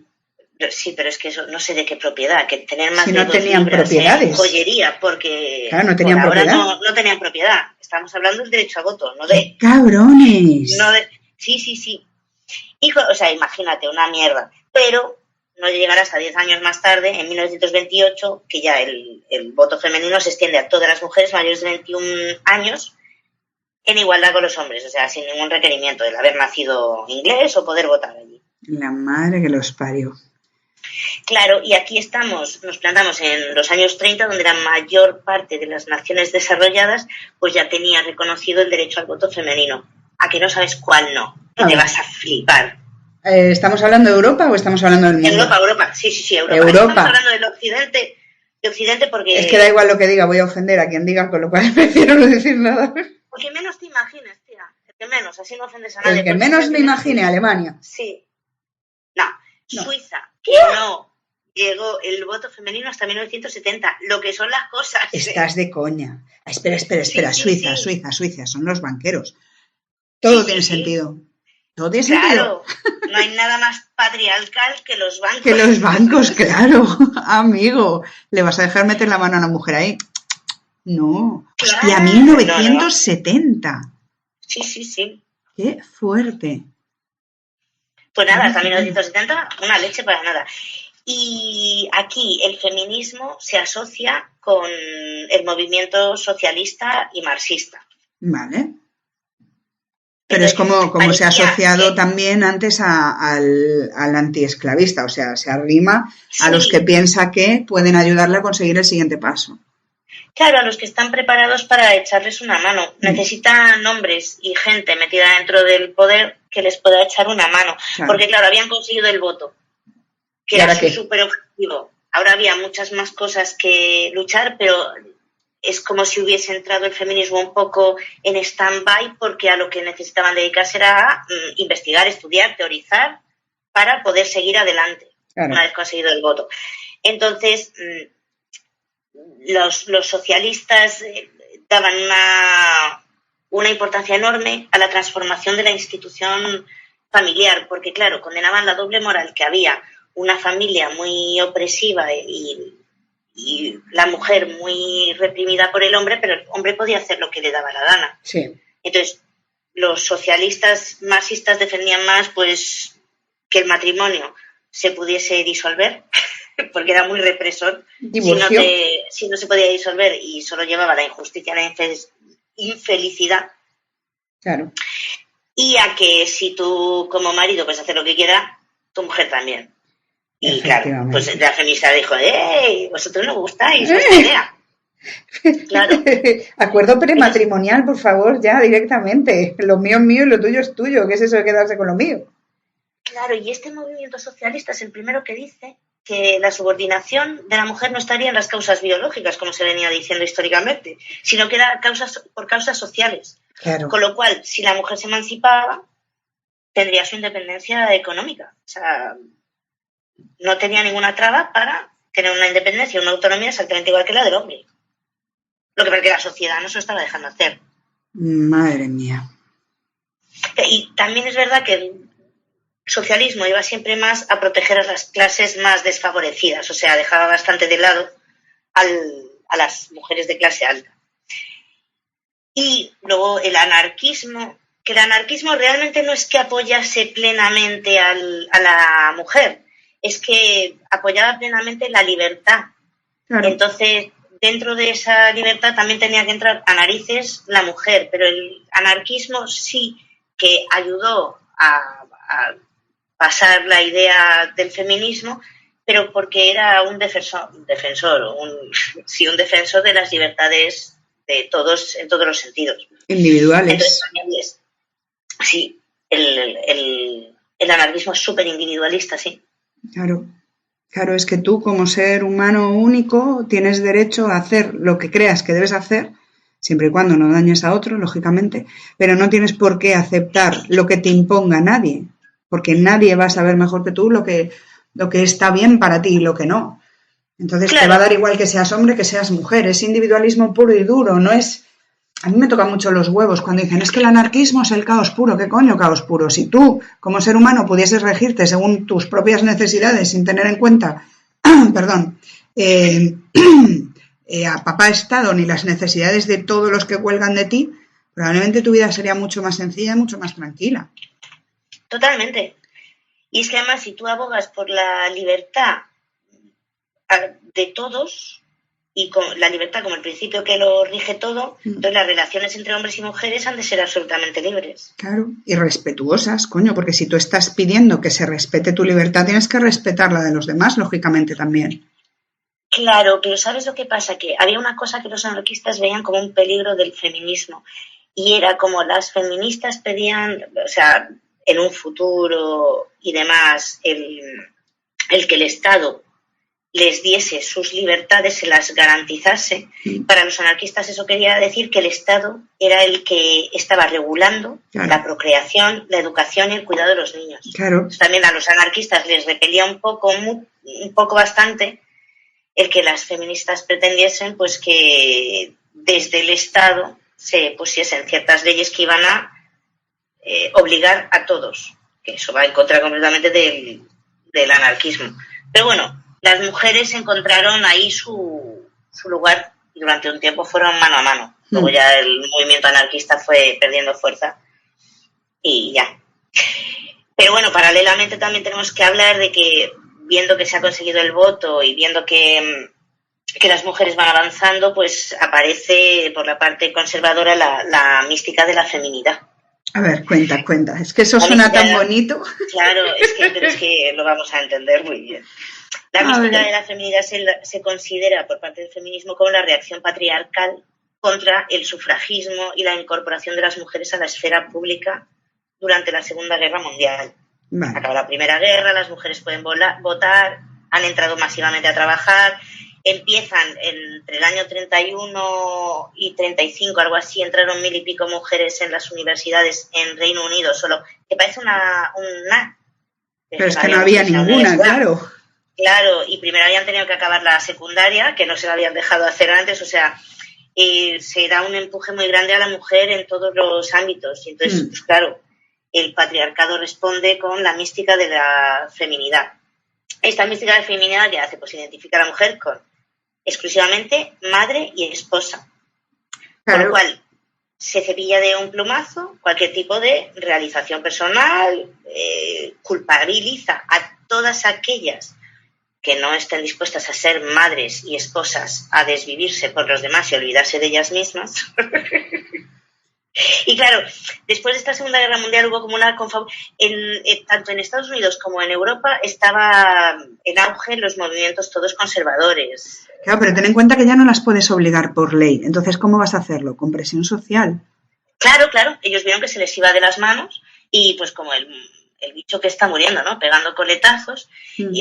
Sí, pero es que eso no sé de qué propiedad, que tener más si de no 2 tenían libras propiedades. En joyería, porque claro, no tenían por propiedad. Ahora no tenían propiedad. Estamos hablando del derecho a voto, no de... ¡Cabrones! No de, sí. O sea, imagínate, una mierda. Pero no llegará hasta 10 años más tarde, en 1928, que ya el voto femenino se extiende a todas las mujeres mayores de 21 años en igualdad con los hombres, o sea, sin ningún requerimiento del haber nacido inglés o poder votar allí. La madre que los parió. Claro, y aquí nos plantamos en los años 30, donde la mayor parte de las naciones desarrolladas pues ya tenía reconocido el derecho al voto femenino. ¿A que no sabes cuál no? Que te vas a flipar. ¿Estamos hablando de Europa o estamos hablando del mundo? Europa. Sí, Europa. Estamos hablando del Occidente porque... Es que da igual lo que diga, voy a ofender a quien diga, con lo cual prefiero no decir nada. Porque menos te imagines, tía. El que menos, así no ofendes a nadie. El que menos me imagine, Alemania. Sí. No. Suiza, que no llegó el voto femenino hasta 1970, lo que son las cosas. Estás de coña. Espera. Sí. Suiza, son los banqueros. Todo tiene sentido. Todo tiene sentido. No hay nada más patriarcal que los bancos. Que los bancos, claro. Amigo, ¿le vas a dejar meter la mano a la mujer ahí? No. Claro, hostia, 1970. No. Sí. Qué fuerte. Pues nada, hasta 1970, una leche para nada. Y aquí el feminismo se asocia con el movimiento socialista y marxista. Vale. Pero entonces, es como se ha asociado también antes al antiesclavista, o sea, se arrima a los que piensa que pueden ayudarle a conseguir el siguiente paso. Claro, a los que están preparados para echarles una mano. Necesitan hombres y gente metida dentro del poder que les pueda echar una mano. Claro. Porque, claro, habían conseguido el voto, que era su súper objetivo. ahora había muchas más cosas que luchar, pero es como si hubiese entrado el feminismo un poco en stand-by, porque a lo que necesitaban dedicarse era investigar, estudiar, teorizar, para poder seguir adelante, una vez conseguido el voto. Entonces, los socialistas daban una importancia enorme a la transformación de la institución familiar, porque, claro, condenaban la doble moral que había, una familia muy opresiva y la mujer muy reprimida por el hombre, pero el hombre podía hacer lo que le daba la gana. Sí. Entonces, los socialistas marxistas defendían más, pues, que el matrimonio se pudiese disolver, porque era muy represor. Divorcio. Si no se podía disolver y solo llevaba la injusticia, la infelicidad. Claro. Y a que si tú como marido puedes hacer lo que quieras, tu mujer también. Y claro, pues la feminista dijo, ¡ey! Vosotros no gustáis, vuestra idea. Claro. Acuerdo prematrimonial, por favor, ya directamente. Lo mío es mío y lo tuyo es tuyo. ¿Qué es eso de quedarse con lo mío? Claro, y este movimiento socialista es el primero que dice que la subordinación de la mujer no estaría en las causas biológicas, como se venía diciendo históricamente, sino que era por causas sociales. Claro. Con lo cual, si la mujer se emancipaba, tendría su independencia económica. O sea, no tenía ninguna traba para tener una independencia, una autonomía exactamente igual que la del hombre. Lo que pasa es que la sociedad no se lo estaba dejando hacer. Madre mía. Y también es verdad que el socialismo iba siempre más a proteger a las clases más desfavorecidas, o sea, dejaba bastante de lado a las mujeres de clase alta. Y luego el anarquismo, que el anarquismo realmente no es que apoyase plenamente a la mujer, es que apoyaba plenamente la libertad. Claro. Entonces, dentro de esa libertad también tenía que entrar a narices la mujer, pero el anarquismo sí que ayudó a pasar la idea del feminismo, pero porque era un defensor de las libertades de todos en todos los sentidos. Individuales. Entonces, también sí, el anarquismo es súper individualista, sí. Claro. Claro, es que tú como ser humano único tienes derecho a hacer lo que creas que debes hacer, siempre y cuando no dañes a otro, lógicamente, pero no tienes por qué aceptar lo que te imponga nadie, porque nadie va a saber mejor que tú lo que está bien para ti y lo que no. Entonces claro. Te va a dar igual que seas hombre que seas mujer, es individualismo puro y duro, no es... A mí me tocan mucho los huevos cuando dicen es que el anarquismo es el caos puro. ¿Qué coño caos puro? Si tú, como ser humano, pudieses regirte según tus propias necesidades sin tener en cuenta, perdón, a papá Estado ni las necesidades de todos los que cuelgan de ti, probablemente tu vida sería mucho más sencilla y mucho más tranquila. Totalmente. Y es que además si tú abogas por la libertad de todos... y con la libertad como el principio que lo rige todo, entonces las relaciones entre hombres y mujeres han de ser absolutamente libres. Claro, y respetuosas, coño, porque si tú estás pidiendo que se respete tu libertad, tienes que respetar la de los demás, lógicamente también. Claro, pero ¿sabes lo que pasa? Que había una cosa que los anarquistas veían como un peligro del feminismo, y era como las feministas pedían, o sea, en un futuro y demás, el que el Estado les diese sus libertades, se las garantizase. Para los anarquistas eso quería decir que el Estado era el que estaba regulando la procreación, la educación y el cuidado de los niños. Claro. También a los anarquistas les repelía un poco bastante el que las feministas pretendiesen pues que desde el Estado se pusiesen ciertas leyes que iban a obligar a todos, que eso va en contra completamente del anarquismo. Pero bueno, las mujeres encontraron ahí su lugar y durante un tiempo fueron mano a mano. Luego ya el movimiento anarquista fue perdiendo fuerza y ya. Pero bueno, paralelamente también tenemos que hablar de que, viendo que se ha conseguido el voto y viendo que las mujeres van avanzando, pues aparece por la parte conservadora la mística de la feminidad. A ver, cuenta. Es que eso suena tan bonito. Claro, pero es que lo vamos a entender muy bien. La mística de la feminidad se considera por parte del feminismo como la reacción patriarcal contra el sufragismo y la incorporación de las mujeres a la esfera pública durante la Segunda Guerra Mundial. Vale. Acaba la Primera Guerra, las mujeres pueden votar, han entrado masivamente a trabajar. Empiezan entre el año 31 y 35, algo así, entraron 1000 y pico mujeres en las universidades en Reino Unido solo, que parece una pero es que no había ninguna, claro. Claro, y primero habían tenido que acabar la secundaria, que no se la habían dejado hacer antes, o sea, se da un empuje muy grande a la mujer en todos los ámbitos. Y entonces, pues claro, el patriarcado responde con la mística de la feminidad. Esta mística de la feminidad que hace, pues identifica a la mujer con exclusivamente madre y esposa. Claro. Con lo cual, se cepilla de un plumazo cualquier tipo de realización personal, culpabiliza a todas aquellas que no estén dispuestas a ser madres y esposas, a desvivirse por los demás y olvidarse de ellas mismas. Y claro, después de esta Segunda Guerra Mundial hubo como una... tanto en Estados Unidos como en Europa estaba en auge los movimientos todos conservadores. Claro, pero ten en cuenta que ya no las puedes obligar por ley. Entonces, ¿cómo vas a hacerlo? ¿Con presión social? Claro. Ellos vieron que se les iba de las manos y pues como el bicho que está muriendo, ¿no? Pegando coletazos.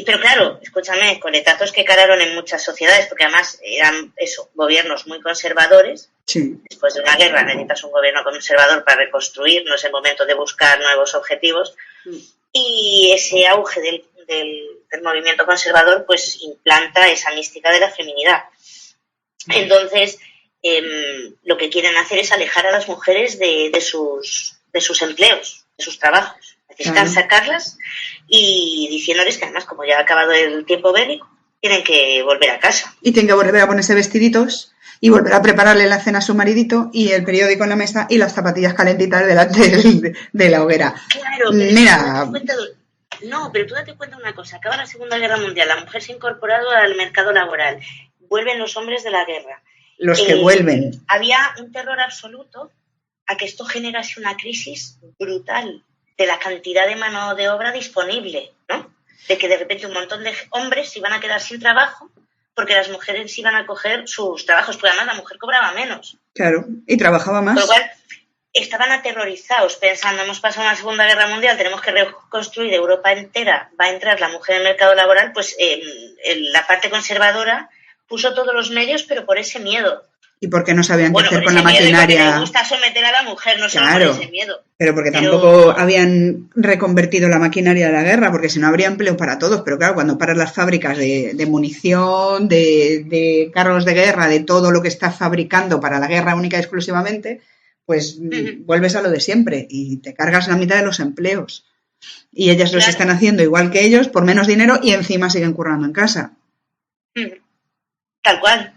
Pero claro, escúchame, coletazos que calaron en muchas sociedades, porque además eran gobiernos muy conservadores. Sí. Después de una guerra necesitas un gobierno conservador para reconstruir, no es el momento de buscar nuevos objetivos. Y ese auge del movimiento conservador pues implanta esa mística de la feminidad. Entonces, lo que quieren hacer es alejar a las mujeres de sus empleos, de sus trabajos. Necesitan sacarlas y diciéndoles que además, como ya ha acabado el tiempo bélico, tienen que volver a casa. Y tienen que volver a ponerse vestiditos y volver a prepararle la cena a su maridito y el periódico en la mesa y las zapatillas calentitas delante de la hoguera. Claro, pero tú date cuenta de una cosa. Acaba la Segunda Guerra Mundial, la mujer se ha incorporado al mercado laboral, vuelven los hombres de la guerra. Los que vuelven. Había un terror absoluto a que esto generase una crisis brutal de la cantidad de mano de obra disponible, ¿no? De que de repente un montón de hombres se iban a quedar sin trabajo porque las mujeres iban a coger sus trabajos, porque además la mujer cobraba menos. Claro, y trabajaba más. Por lo cual, estaban aterrorizados pensando, hemos pasado una Segunda Guerra Mundial, tenemos que reconstruir Europa entera, va a entrar la mujer en el mercado laboral, pues la parte conservadora puso todos los medios, pero por ese miedo. Y porque no sabían qué hacer con la maquinaria. Les gusta someter a la mujer, no solo por ese miedo. Pero porque tampoco habían reconvertido la maquinaria de la guerra, porque si no habría empleo para todos. Pero claro, cuando paras las fábricas de munición, de carros de guerra, de todo lo que está fabricando para la guerra única y exclusivamente, pues vuelves a lo de siempre y te cargas la mitad de los empleos. Y ellas los están haciendo igual que ellos, por menos dinero, y encima siguen currando en casa. Tal cual.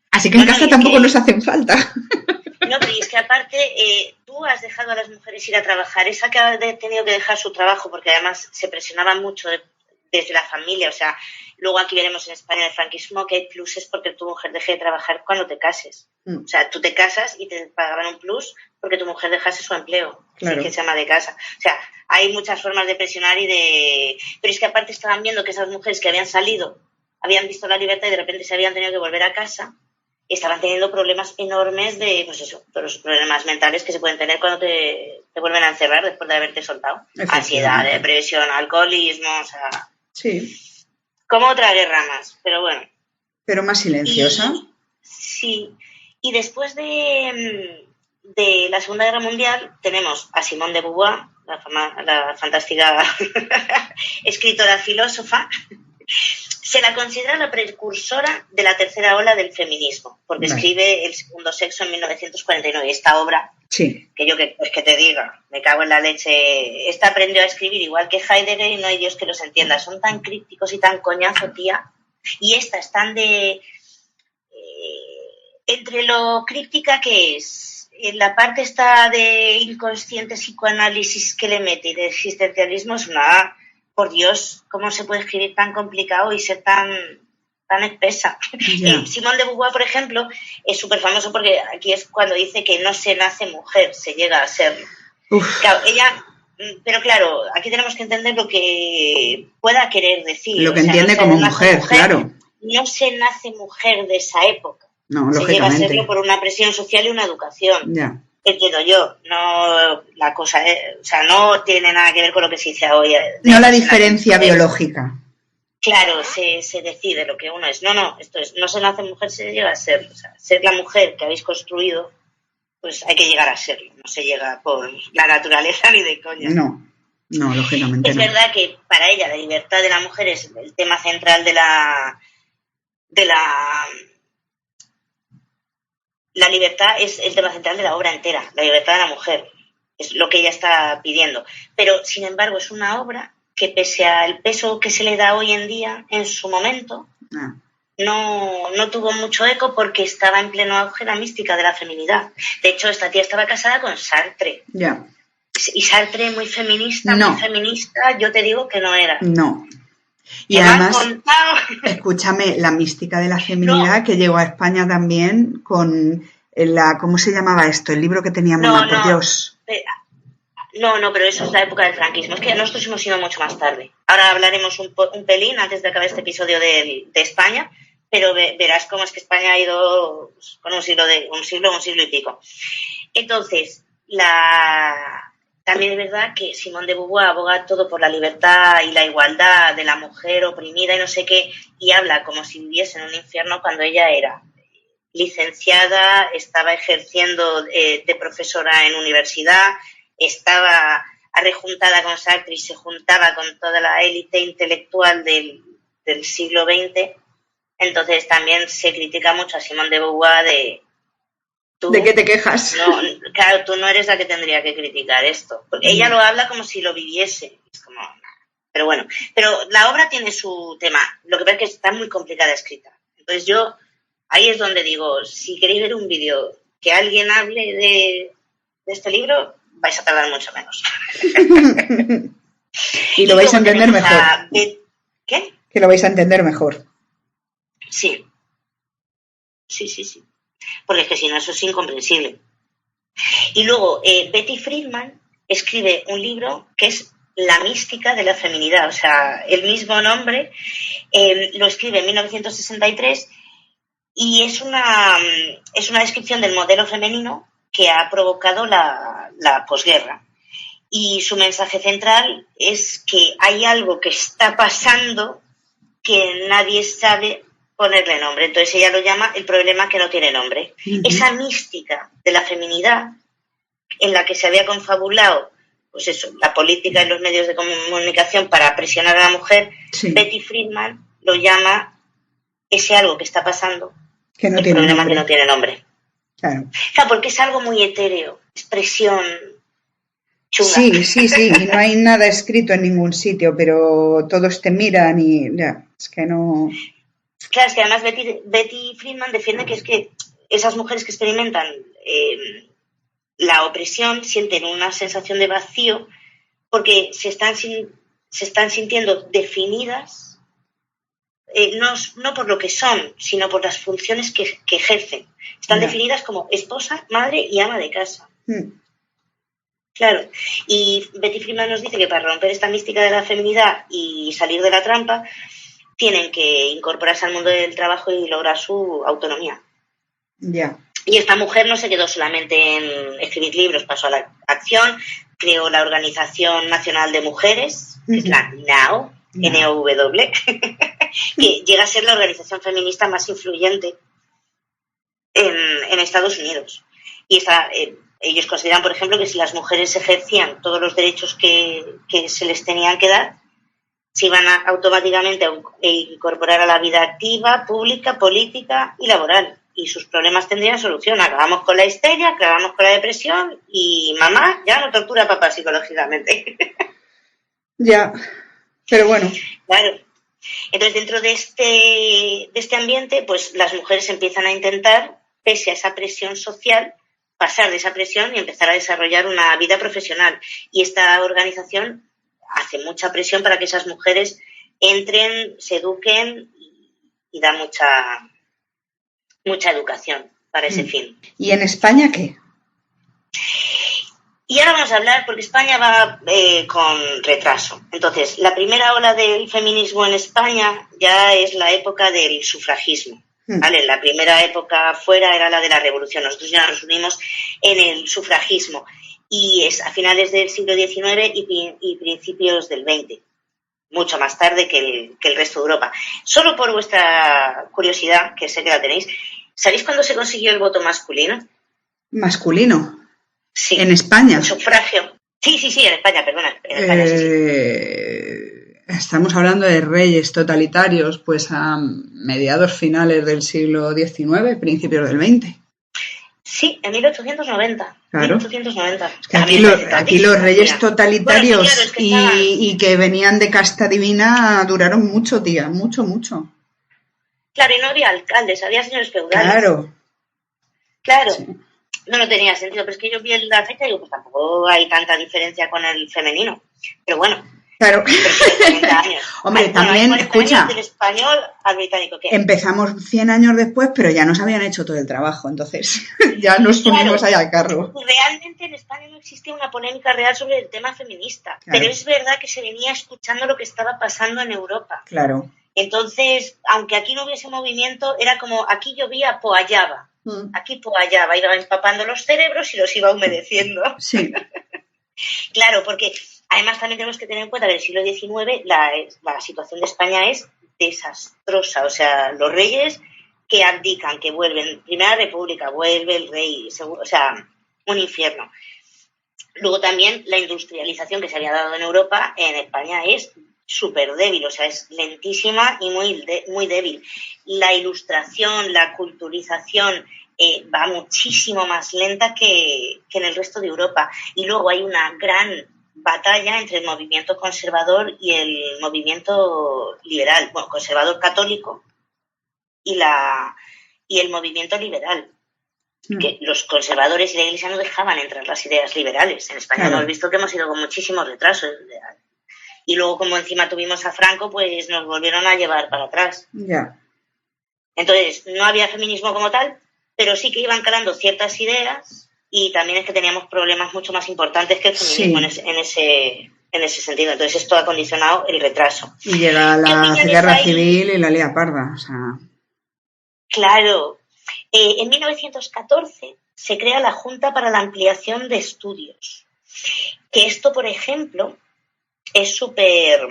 Así que en casa tampoco nos hacen falta. No, pero es que aparte tú has dejado a las mujeres ir a trabajar. Esa que ha tenido que dejar su trabajo porque además se presionaba mucho desde la familia. O sea, luego aquí veremos en España el franquismo que hay pluses porque tu mujer deje de trabajar cuando te cases. O sea, tú te casas y te pagaban un plus porque tu mujer dejase su empleo. Claro. Que se llama de casa. O sea, hay muchas formas de presionar pero es que aparte estaban viendo que esas mujeres que habían salido, habían visto la libertad y de repente se habían tenido que volver a casa. Estaban teniendo problemas enormes de, pues eso, todos los problemas mentales que se pueden tener cuando te vuelven a encerrar después de haberte soltado. Ansiedad, depresión, alcoholismo, o sea... Sí. Como otra guerra más, pero bueno. Pero más silenciosa. Sí. Y después de la Segunda Guerra Mundial tenemos a Simone de Beauvoir, la fantástica escritora filósofa. Se la considera la precursora de la tercera ola del feminismo, porque escribe El segundo sexo en 1949. Esta obra, que yo que te diga, me cago en la leche, esta aprendió a escribir igual que Heidegger y no hay Dios que los entienda. Son tan crípticos y tan coñazo, tía. Y esta es tan de... entre lo críptica que es, en la parte esta de inconsciente psicoanálisis que le mete y de existencialismo es una... Por Dios, ¿cómo se puede escribir tan complicado y ser tan espesa? Simone de Beauvoir, por ejemplo, es súper famoso porque aquí es cuando dice que no se nace mujer, se llega a serlo. Claro, pero claro, aquí tenemos que entender lo que pueda querer decir. Lo que entiende como mujer, claro. No se nace mujer de esa época. No, se lógicamente. llega a serlo por una presión social y una educación. Ya. Entiendo yo, no la cosa, o sea, no tiene nada que ver con lo que se dice hoy. No la diferencia biológica. Claro, se decide lo que uno es. No, esto es, no se nace mujer, se llega a ser. O sea, ser la mujer que habéis construido, pues hay que llegar a serlo. No se llega por la naturaleza ni de coña. No, lógicamente es no. Es verdad que para ella la libertad de la mujer es el tema central de la libertad es el tema central de la obra entera, la libertad de la mujer. Es lo que ella está pidiendo. Pero, sin embargo, es una obra que, pese al peso que se le da hoy en día, en su momento, no tuvo mucho eco porque estaba en pleno auge la mística de la feminidad. De hecho, esta tía estaba casada con Sartre. Ya. Y Sartre, muy feminista, yo te digo que no era. No. Y además, escúchame, la mística de la feminidad que llegó a España también con ¿cómo se llamaba esto? El libro que tenía mamá, por Dios. No, pero eso es la época del franquismo. Es que nosotros hemos ido mucho más tarde. Ahora hablaremos un pelín antes de acabar este episodio de España, pero verás cómo es que España ha ido con un siglo y pico. Entonces, también es verdad que Simone de Beauvoir aboga todo por la libertad y la igualdad de la mujer oprimida y no sé qué, y habla como si viviese en un infierno cuando ella era licenciada, estaba ejerciendo de profesora en universidad, estaba arrejuntada con Sartre y se juntaba con toda la élite intelectual del siglo XX. Entonces también se critica mucho a Simone de Beauvoir ¿De qué te quejas? No, claro, tú no eres la que tendría que criticar esto. Porque ella lo habla como si lo viviese. Es como, pero bueno. Pero la obra tiene su tema. Lo que pasa es que está muy complicada escrita. Entonces ahí es donde digo, si queréis ver un vídeo que alguien hable de este libro, vais a tardar mucho menos. Y lo vais a entender mejor. ¿Qué? Que lo vais a entender mejor. Sí. Sí. Porque es que si no, eso es incomprensible. Y luego, Betty Friedman escribe un libro que es La mística de la feminidad, o sea, el mismo nombre, lo escribe en 1963 y es una descripción del modelo femenino que ha provocado la posguerra. Y su mensaje central es que hay algo que está pasando que nadie sabe ponerle nombre. Entonces ella lo llama el problema que no tiene nombre. Uh-huh. Esa mística de la feminidad en la que se había confabulado, pues eso, la política y los medios de comunicación para presionar a la mujer, sí. Betty Friedman lo llama ese algo que está pasando, que no el tiene problema nombre. Que no tiene nombre. Claro, porque es algo muy etéreo, expresión chunga. Sí, y no hay nada escrito en ningún sitio, pero todos te miran y ya, es que no... Claro, es que además Betty Friedman defiende que es que esas mujeres que experimentan la opresión sienten una sensación de vacío porque se están sintiendo definidas no por lo que son, sino por las funciones que ejercen. Están definidas como esposa, madre y ama de casa. Claro, y Betty Friedman nos dice que para romper esta mística de la feminidad y salir de la trampa, tienen que incorporarse al mundo del trabajo y lograr su autonomía. Ya. Y esta mujer no se quedó solamente en escribir libros, pasó a la acción, creó la Organización Nacional de Mujeres, que es la NOW, N-O-W, que llega a ser la organización feminista más influyente en Estados Unidos. Y ellos consideran, por ejemplo, que si las mujeres ejercían todos los derechos que se les tenían que dar, se iban automáticamente a incorporar a la vida activa, pública, política y laboral. Y sus problemas tendrían solución. Acabamos con la histeria, acabamos con la depresión y mamá ya no tortura a papá psicológicamente. Ya, pero bueno. Claro. Entonces, dentro de este ambiente, pues las mujeres empiezan a intentar, pese a esa presión social, pasar de esa presión y empezar a desarrollar una vida profesional. Y esta organización hace mucha presión para que esas mujeres entren, se eduquen y da mucha educación para ese fin. ¿Y en España qué? Y ahora vamos a hablar, porque España va con retraso. Entonces, la primera ola del feminismo en España ya es la época del sufragismo. ¿Vale? La primera época fuera era la de la Revolución. Nosotros ya nos unimos en el sufragismo. Y es a finales del siglo XIX y principios del XX. mucho más tarde que el resto de Europa. Solo por vuestra curiosidad, que sé que la tenéis, ¿sabéis cuándo se consiguió el voto masculino? ¿Masculino? Sí. ¿En España? El sufragio. Sí, en España, perdona. En España, sí. Estamos hablando de reyes totalitarios, pues a mediados finales del siglo XIX, principios del XX. Sí, en 1890. Claro. 1890. Es que aquí los reyes totalitarios y que venían de casta divina duraron mucho, tía, mucho. Claro, y no había alcaldes, había señores feudales. Claro. Sí. No tenía sentido, pero es que yo vi la fecha y digo, pues tampoco hay tanta diferencia con el femenino. Pero bueno. Claro. 40 años. Hombre, también, escucha, del español al británico. ¿Qué? Empezamos 100 años después, pero ya nos habían hecho todo el trabajo, entonces ya nos unimos ahí al carro. Realmente en España no existía una polémica real sobre el tema feminista, claro. Pero es verdad que se venía escuchando lo que estaba pasando en Europa. Claro. Entonces, aunque aquí no hubiese movimiento, era como aquí llovía, poallaba. Aquí poallaba, iba empapando los cerebros y los iba humedeciendo. Sí. Claro, porque además también tenemos que tener en cuenta que en el siglo XIX la situación de España es desastrosa. O sea, los reyes que abdican, que vuelven, Primera República, vuelve el rey, o sea, un infierno. Luego también la industrialización que se había dado en Europa, en España es súper débil, o sea, es lentísima y muy débil. La ilustración, la culturización va muchísimo más lenta que en el resto de Europa. Y luego hay una gran batalla entre el movimiento conservador y el movimiento liberal, bueno, conservador católico y el movimiento liberal. Que los conservadores y la Iglesia no dejaban entrar las ideas liberales. En España hemos visto que hemos ido con muchísimos retrasos. Y luego, como encima tuvimos a Franco, pues nos volvieron a llevar para atrás. Ya. Entonces, no había feminismo como tal, pero sí que iban calando ciertas ideas y también es que teníamos problemas mucho más importantes que el feminismo en ese sentido. Entonces, esto ha condicionado el retraso. Y llega la guerra civil y la lía parda, o sea... Claro. En 1914 se crea la Junta para la Ampliación de Estudios. Que esto, por ejemplo... es súper...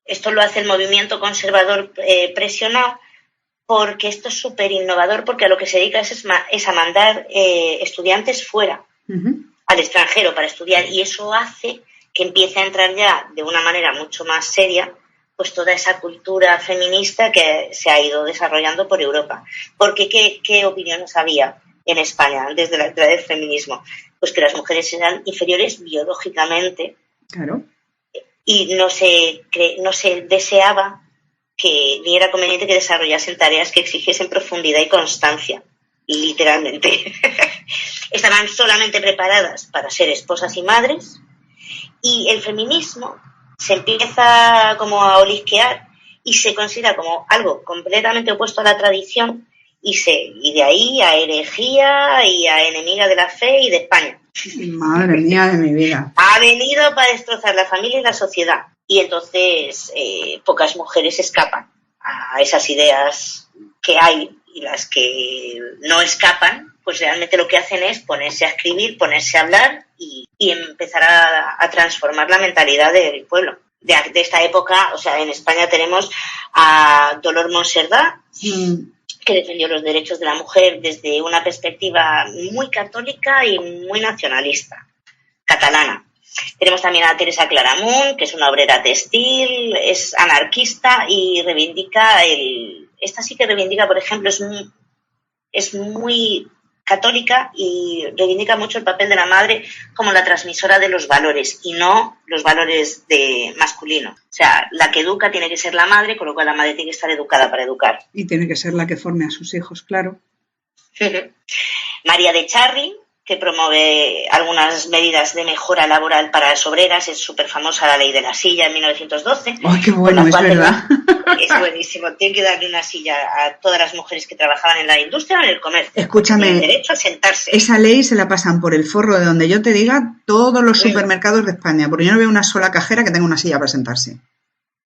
Esto lo hace el movimiento conservador presionado porque esto es súper innovador porque a lo que se dedica es a mandar estudiantes fuera, al extranjero para estudiar, y eso hace que empiece a entrar ya de una manera mucho más seria pues toda esa cultura feminista que se ha ido desarrollando por Europa. Porque ¿qué opiniones había en España desde la entrada del feminismo? Pues que las mujeres eran inferiores biológicamente. Claro. Y no se deseaba ni era conveniente que desarrollasen tareas que exigiesen profundidad y constancia, literalmente. Estaban solamente preparadas para ser esposas y madres, y el feminismo se empieza como a olisquear y se considera como algo completamente opuesto a la tradición y de ahí a herejía y a enemiga de la fe y de España. Madre mía de mi vida. Ha venido para destrozar la familia y la sociedad. Y entonces pocas mujeres escapan a esas ideas que hay, y las que no escapan, pues realmente lo que hacen es ponerse a escribir, ponerse a hablar y empezar a transformar la mentalidad del pueblo. De esta época, o sea, en España tenemos a Dolor Monserdá, que defendió los derechos de la mujer desde una perspectiva muy católica y muy nacionalista, catalana. Tenemos también a Teresa Claramunt, que es una obrera textil, es anarquista y reivindica esta sí que reivindica, por ejemplo, es muy católica y reivindica mucho el papel de la madre como la transmisora de los valores y no los valores de masculino. O sea, la que educa tiene que ser la madre, con lo cual la madre tiene que estar educada para educar. Y tiene que ser la que forme a sus hijos, claro. María de Charri, que promueve algunas medidas de mejora laboral para las obreras, es súper famosa la ley de la silla en 1912. ¡Ay, qué bueno! Es verdad. Es buenísimo. Tiene que darle una silla a todas las mujeres que trabajaban en la industria o en el comercio. Escúchame, tienen derecho a sentarse. Esa ley se la pasan por el forro de donde yo te diga todos los supermercados de España, porque yo no veo una sola cajera que tenga una silla para sentarse.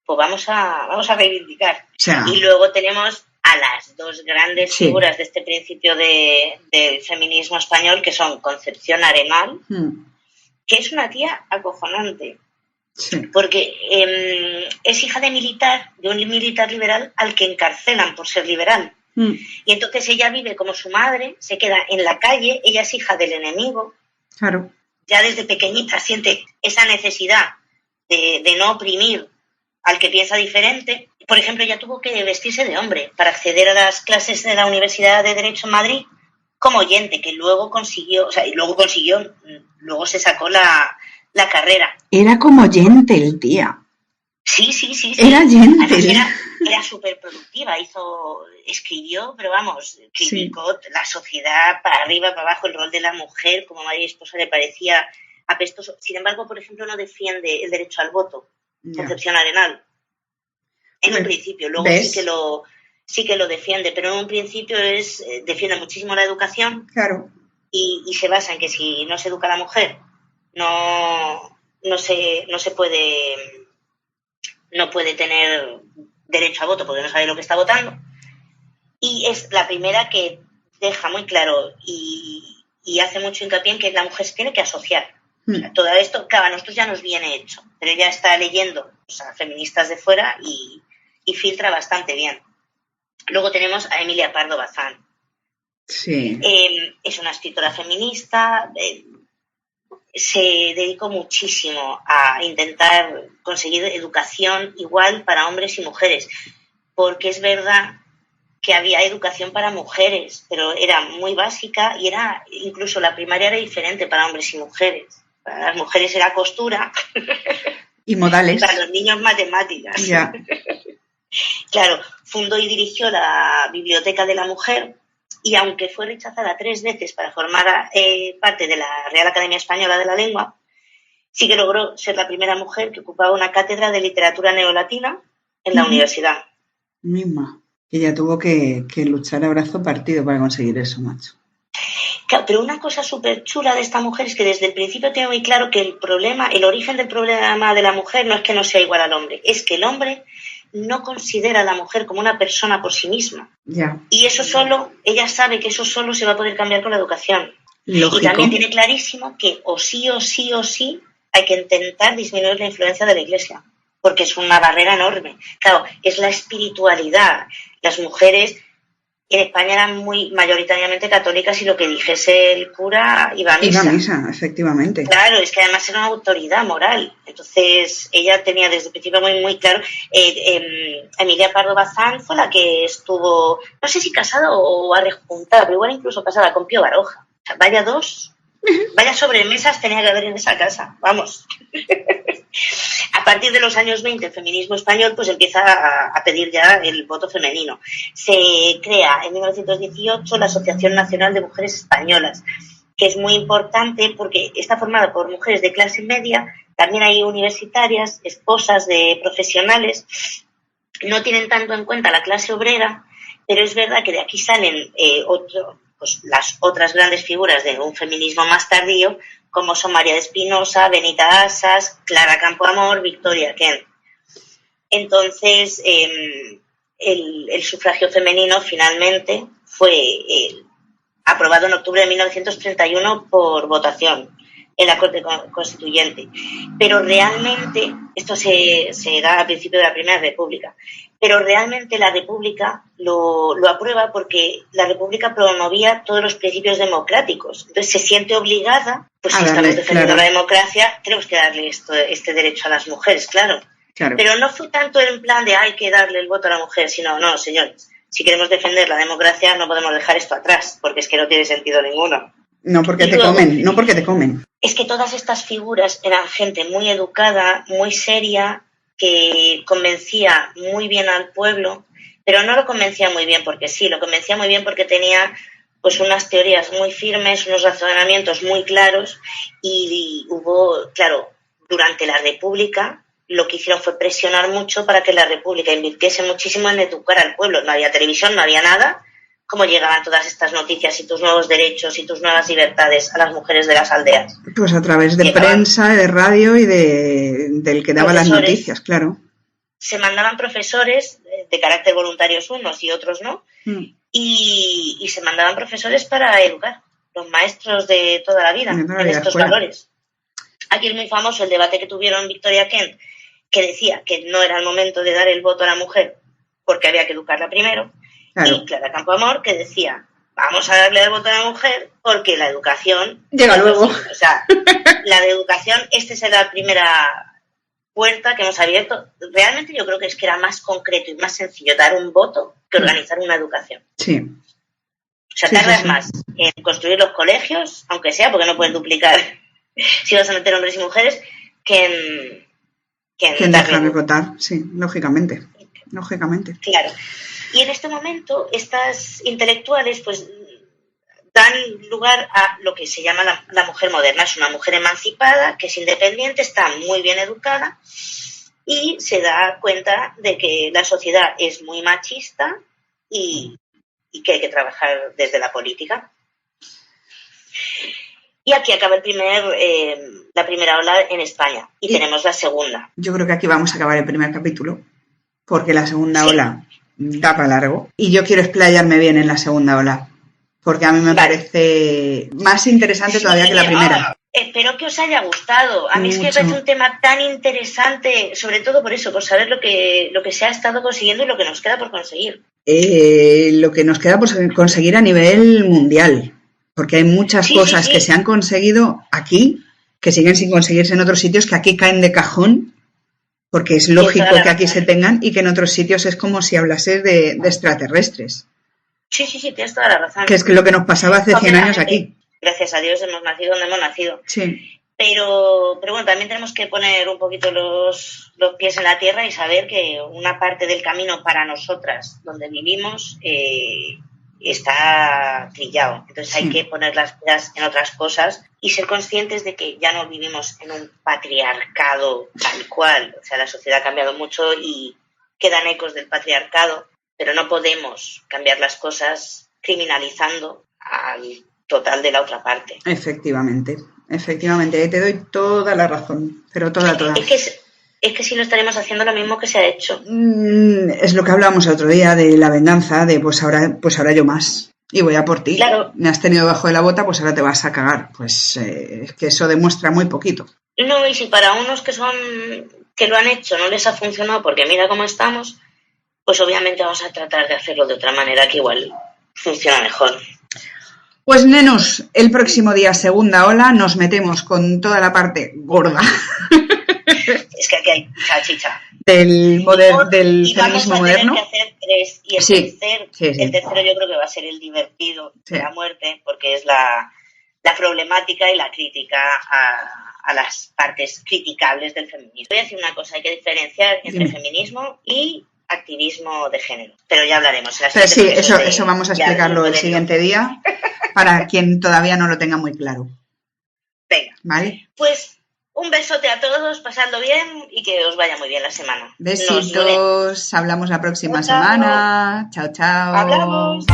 Pues vamos a reivindicar. O sea, y luego tenemos a las dos grandes figuras de este principio del feminismo español, que son Concepción Arenal, que es una tía acojonante. Sí. Porque es hija de un militar liberal al que encarcelan por ser liberal. Y entonces ella vive como su madre, se queda en la calle, ella es hija del enemigo. Claro. Ya desde pequeñita siente esa necesidad de no oprimir al que piensa diferente. Por ejemplo, ella tuvo que vestirse de hombre para acceder a las clases de la Universidad de Derecho en Madrid como oyente, que luego consiguió, luego se sacó la carrera. Era como oyente el tía. Sí. Era oyente. Era súper productiva, escribió, pero vamos, criticó la sociedad para arriba, para abajo, el rol de la mujer como madre y esposa le parecía apestoso. Sin embargo, por ejemplo, no defiende el derecho al voto, Concepción Arenal. En un principio, luego sí que lo defiende, pero en un principio defiende muchísimo la educación. Claro. Y se basa en que si no se educa a la mujer, no puede tener derecho a voto porque no sabe lo que está votando. Y es la primera que deja muy claro y hace mucho hincapié en que la mujer se tiene que asociar. O sea, todo esto, claro, a nosotros ya nos viene hecho, pero ella está leyendo a feministas de fuera y filtra bastante bien. Luego tenemos a Emilia Pardo Bazán. Sí. Es una escritora feminista, se dedicó muchísimo a intentar conseguir educación igual para hombres y mujeres, porque es verdad que había educación para mujeres, pero era muy básica y incluso la primaria era diferente para hombres y mujeres. Para las mujeres era costura y modales. Para los niños matemáticas. Ya. Claro, fundó y dirigió la Biblioteca de la Mujer y aunque fue rechazada 3 veces para formar parte de la Real Academia Española de la Lengua, sí que logró ser la primera mujer que ocupaba una cátedra de literatura neolatina en la universidad. Misma. Ella tuvo que luchar a brazo partido para conseguir eso, macho. Claro, pero una cosa súper chula de esta mujer es que desde el principio tiene muy claro que el origen del problema de la mujer no es que no sea igual al hombre, es que el hombre no considera a la mujer como una persona por sí misma. Ya. Y ella sabe que eso solo se va a poder cambiar con la educación. Lógico. Y también tiene clarísimo que o sí hay que intentar disminuir la influencia de la Iglesia, porque es una barrera enorme. Claro, es la espiritualidad. Las mujeres en España eran muy mayoritariamente católicas y lo que dijese el cura iba a misa. Iba a misa, efectivamente. Claro, es que además era una autoridad moral. Entonces, ella tenía desde el principio muy, muy claro. Emilia Pardo Bazán fue la que estuvo, no sé si casada o arrejuntada, pero igual incluso casada con Pío Baroja. O sea, vaya sobremesas tenía que haber en esa casa, vamos. A partir de los años 20, el feminismo español pues empieza a pedir ya el voto femenino. Se crea en 1918 la Asociación Nacional de Mujeres Españolas, que es muy importante porque está formada por mujeres de clase media, también hay universitarias, esposas de profesionales, no tienen tanto en cuenta la clase obrera, pero es verdad que de aquí salen las otras grandes figuras de un feminismo más tardío, como son María de Espinosa, Benita Asas, Clara Campoamor, Victoria Kent. Entonces, el sufragio femenino finalmente fue aprobado en octubre de 1931 por votación en la Corte Constituyente. Pero realmente, esto se da al principio de la Primera República, pero realmente la República lo aprueba porque la República promovía todos los principios democráticos. Entonces se siente obligada, pues si estamos defendiendo la democracia, tenemos que darle este derecho a las mujeres, claro. Pero no fue tanto en plan de hay que darle el voto a la mujer, sino, no, señores, si queremos defender la democracia no podemos dejar esto atrás, porque es que no tiene sentido ninguno. No porque te comen. Es que todas estas figuras eran gente muy educada, muy seria, que convencía muy bien al pueblo, pero no lo convencía muy bien porque sí, lo convencía muy bien porque tenía pues unas teorías muy firmes, unos razonamientos muy claros y hubo, claro, durante la República lo que hicieron fue presionar mucho para que la República invirtiese muchísimo en educar al pueblo. No había televisión, no había nada. ¿Cómo llegaban todas estas noticias y tus nuevos derechos y tus nuevas libertades a las mujeres de las aldeas? Pues a través de prensa, de radio y del que daba las noticias, claro. Se mandaban profesores de carácter voluntarios unos y otros no, y se mandaban profesores para educar, los maestros de toda la vida en estos valores. Aquí es muy famoso el debate que tuvieron Victoria Kent, que decía que no era el momento de dar el voto a la mujer porque había que educarla primero, claro. Y Clara Campoamor, que decía, vamos a darle el voto a la mujer porque la educación... Llega luego. O sea, la de educación, esta es la primera puerta que hemos abierto. Realmente yo creo que es que era más concreto y más sencillo dar un voto que organizar una educación. Sí. O sea, tardas más en construir los colegios, aunque sea, porque no puedes duplicar si vas a meter hombres y mujeres, que en dejar de votar, sí, lógicamente. Claro. Y en este momento, estas intelectuales, pues, dan lugar a lo que se llama la mujer moderna. Es una mujer emancipada, que es independiente, está muy bien educada y se da cuenta de que la sociedad es muy machista y que hay que trabajar desde la política. Y aquí acaba la primera ola en España y tenemos la segunda. Yo creo que aquí vamos a acabar el primer capítulo porque la segunda ola da para largo y yo quiero explayarme bien en la segunda ola porque a mí me parece más interesante todavía que la primera. Espero que os haya gustado. A mí es que me parece un tema tan interesante, sobre todo por eso, por saber lo que se ha estado consiguiendo y lo que nos queda por conseguir. Lo que nos queda por conseguir a nivel mundial, porque hay muchas cosas que se han conseguido aquí, que siguen sin conseguirse en otros sitios, que aquí caen de cajón, porque es lógico que aquí se tengan y que en otros sitios es como si hablases de extraterrestres. Sí, tienes toda la razón. Que es lo que nos pasaba hace 100 años aquí. Gracias a Dios hemos nacido donde hemos nacido. Sí. Pero bueno, también tenemos que poner un poquito los pies en la tierra y saber que una parte del camino para nosotras, donde vivimos, está trillado. Entonces hay que poner las pilas en otras cosas y ser conscientes de que ya no vivimos en un patriarcado tal cual. O sea, la sociedad ha cambiado mucho y quedan ecos del patriarcado, pero no podemos cambiar las cosas criminalizando al total de la otra parte. Efectivamente, te doy toda la razón, pero toda. Es que si no estaremos haciendo lo mismo que se ha hecho. Es lo que hablábamos el otro día de la venganza, de pues ahora yo más y voy a por ti. Claro. Me has tenido debajo de la bota, pues ahora te vas a cagar. Pues es que eso demuestra muy poquito. No, y si para unos que lo han hecho no les ha funcionado porque mira cómo estamos, pues obviamente vamos a tratar de hacerlo de otra manera que igual funciona mejor. Pues nenos, el próximo día, segunda ola, nos metemos con toda la parte gorda. Es que aquí hay chicha. Del feminismo moderno. Vamos a tener que hacer 3 y el tercero yo creo que va a ser el divertido de la muerte porque es la problemática y la crítica a las partes criticables del feminismo. Voy a decir una cosa, hay que diferenciar entre feminismo y activismo de género, pero ya hablaremos. Eso vamos a explicarlo el siguiente día para quien todavía no lo tenga muy claro. Venga, ¿vale? Pues un besote a todos, pasadlo bien y que os vaya muy bien la semana. Besitos, hablamos la próxima semana. Chao. Hablamos.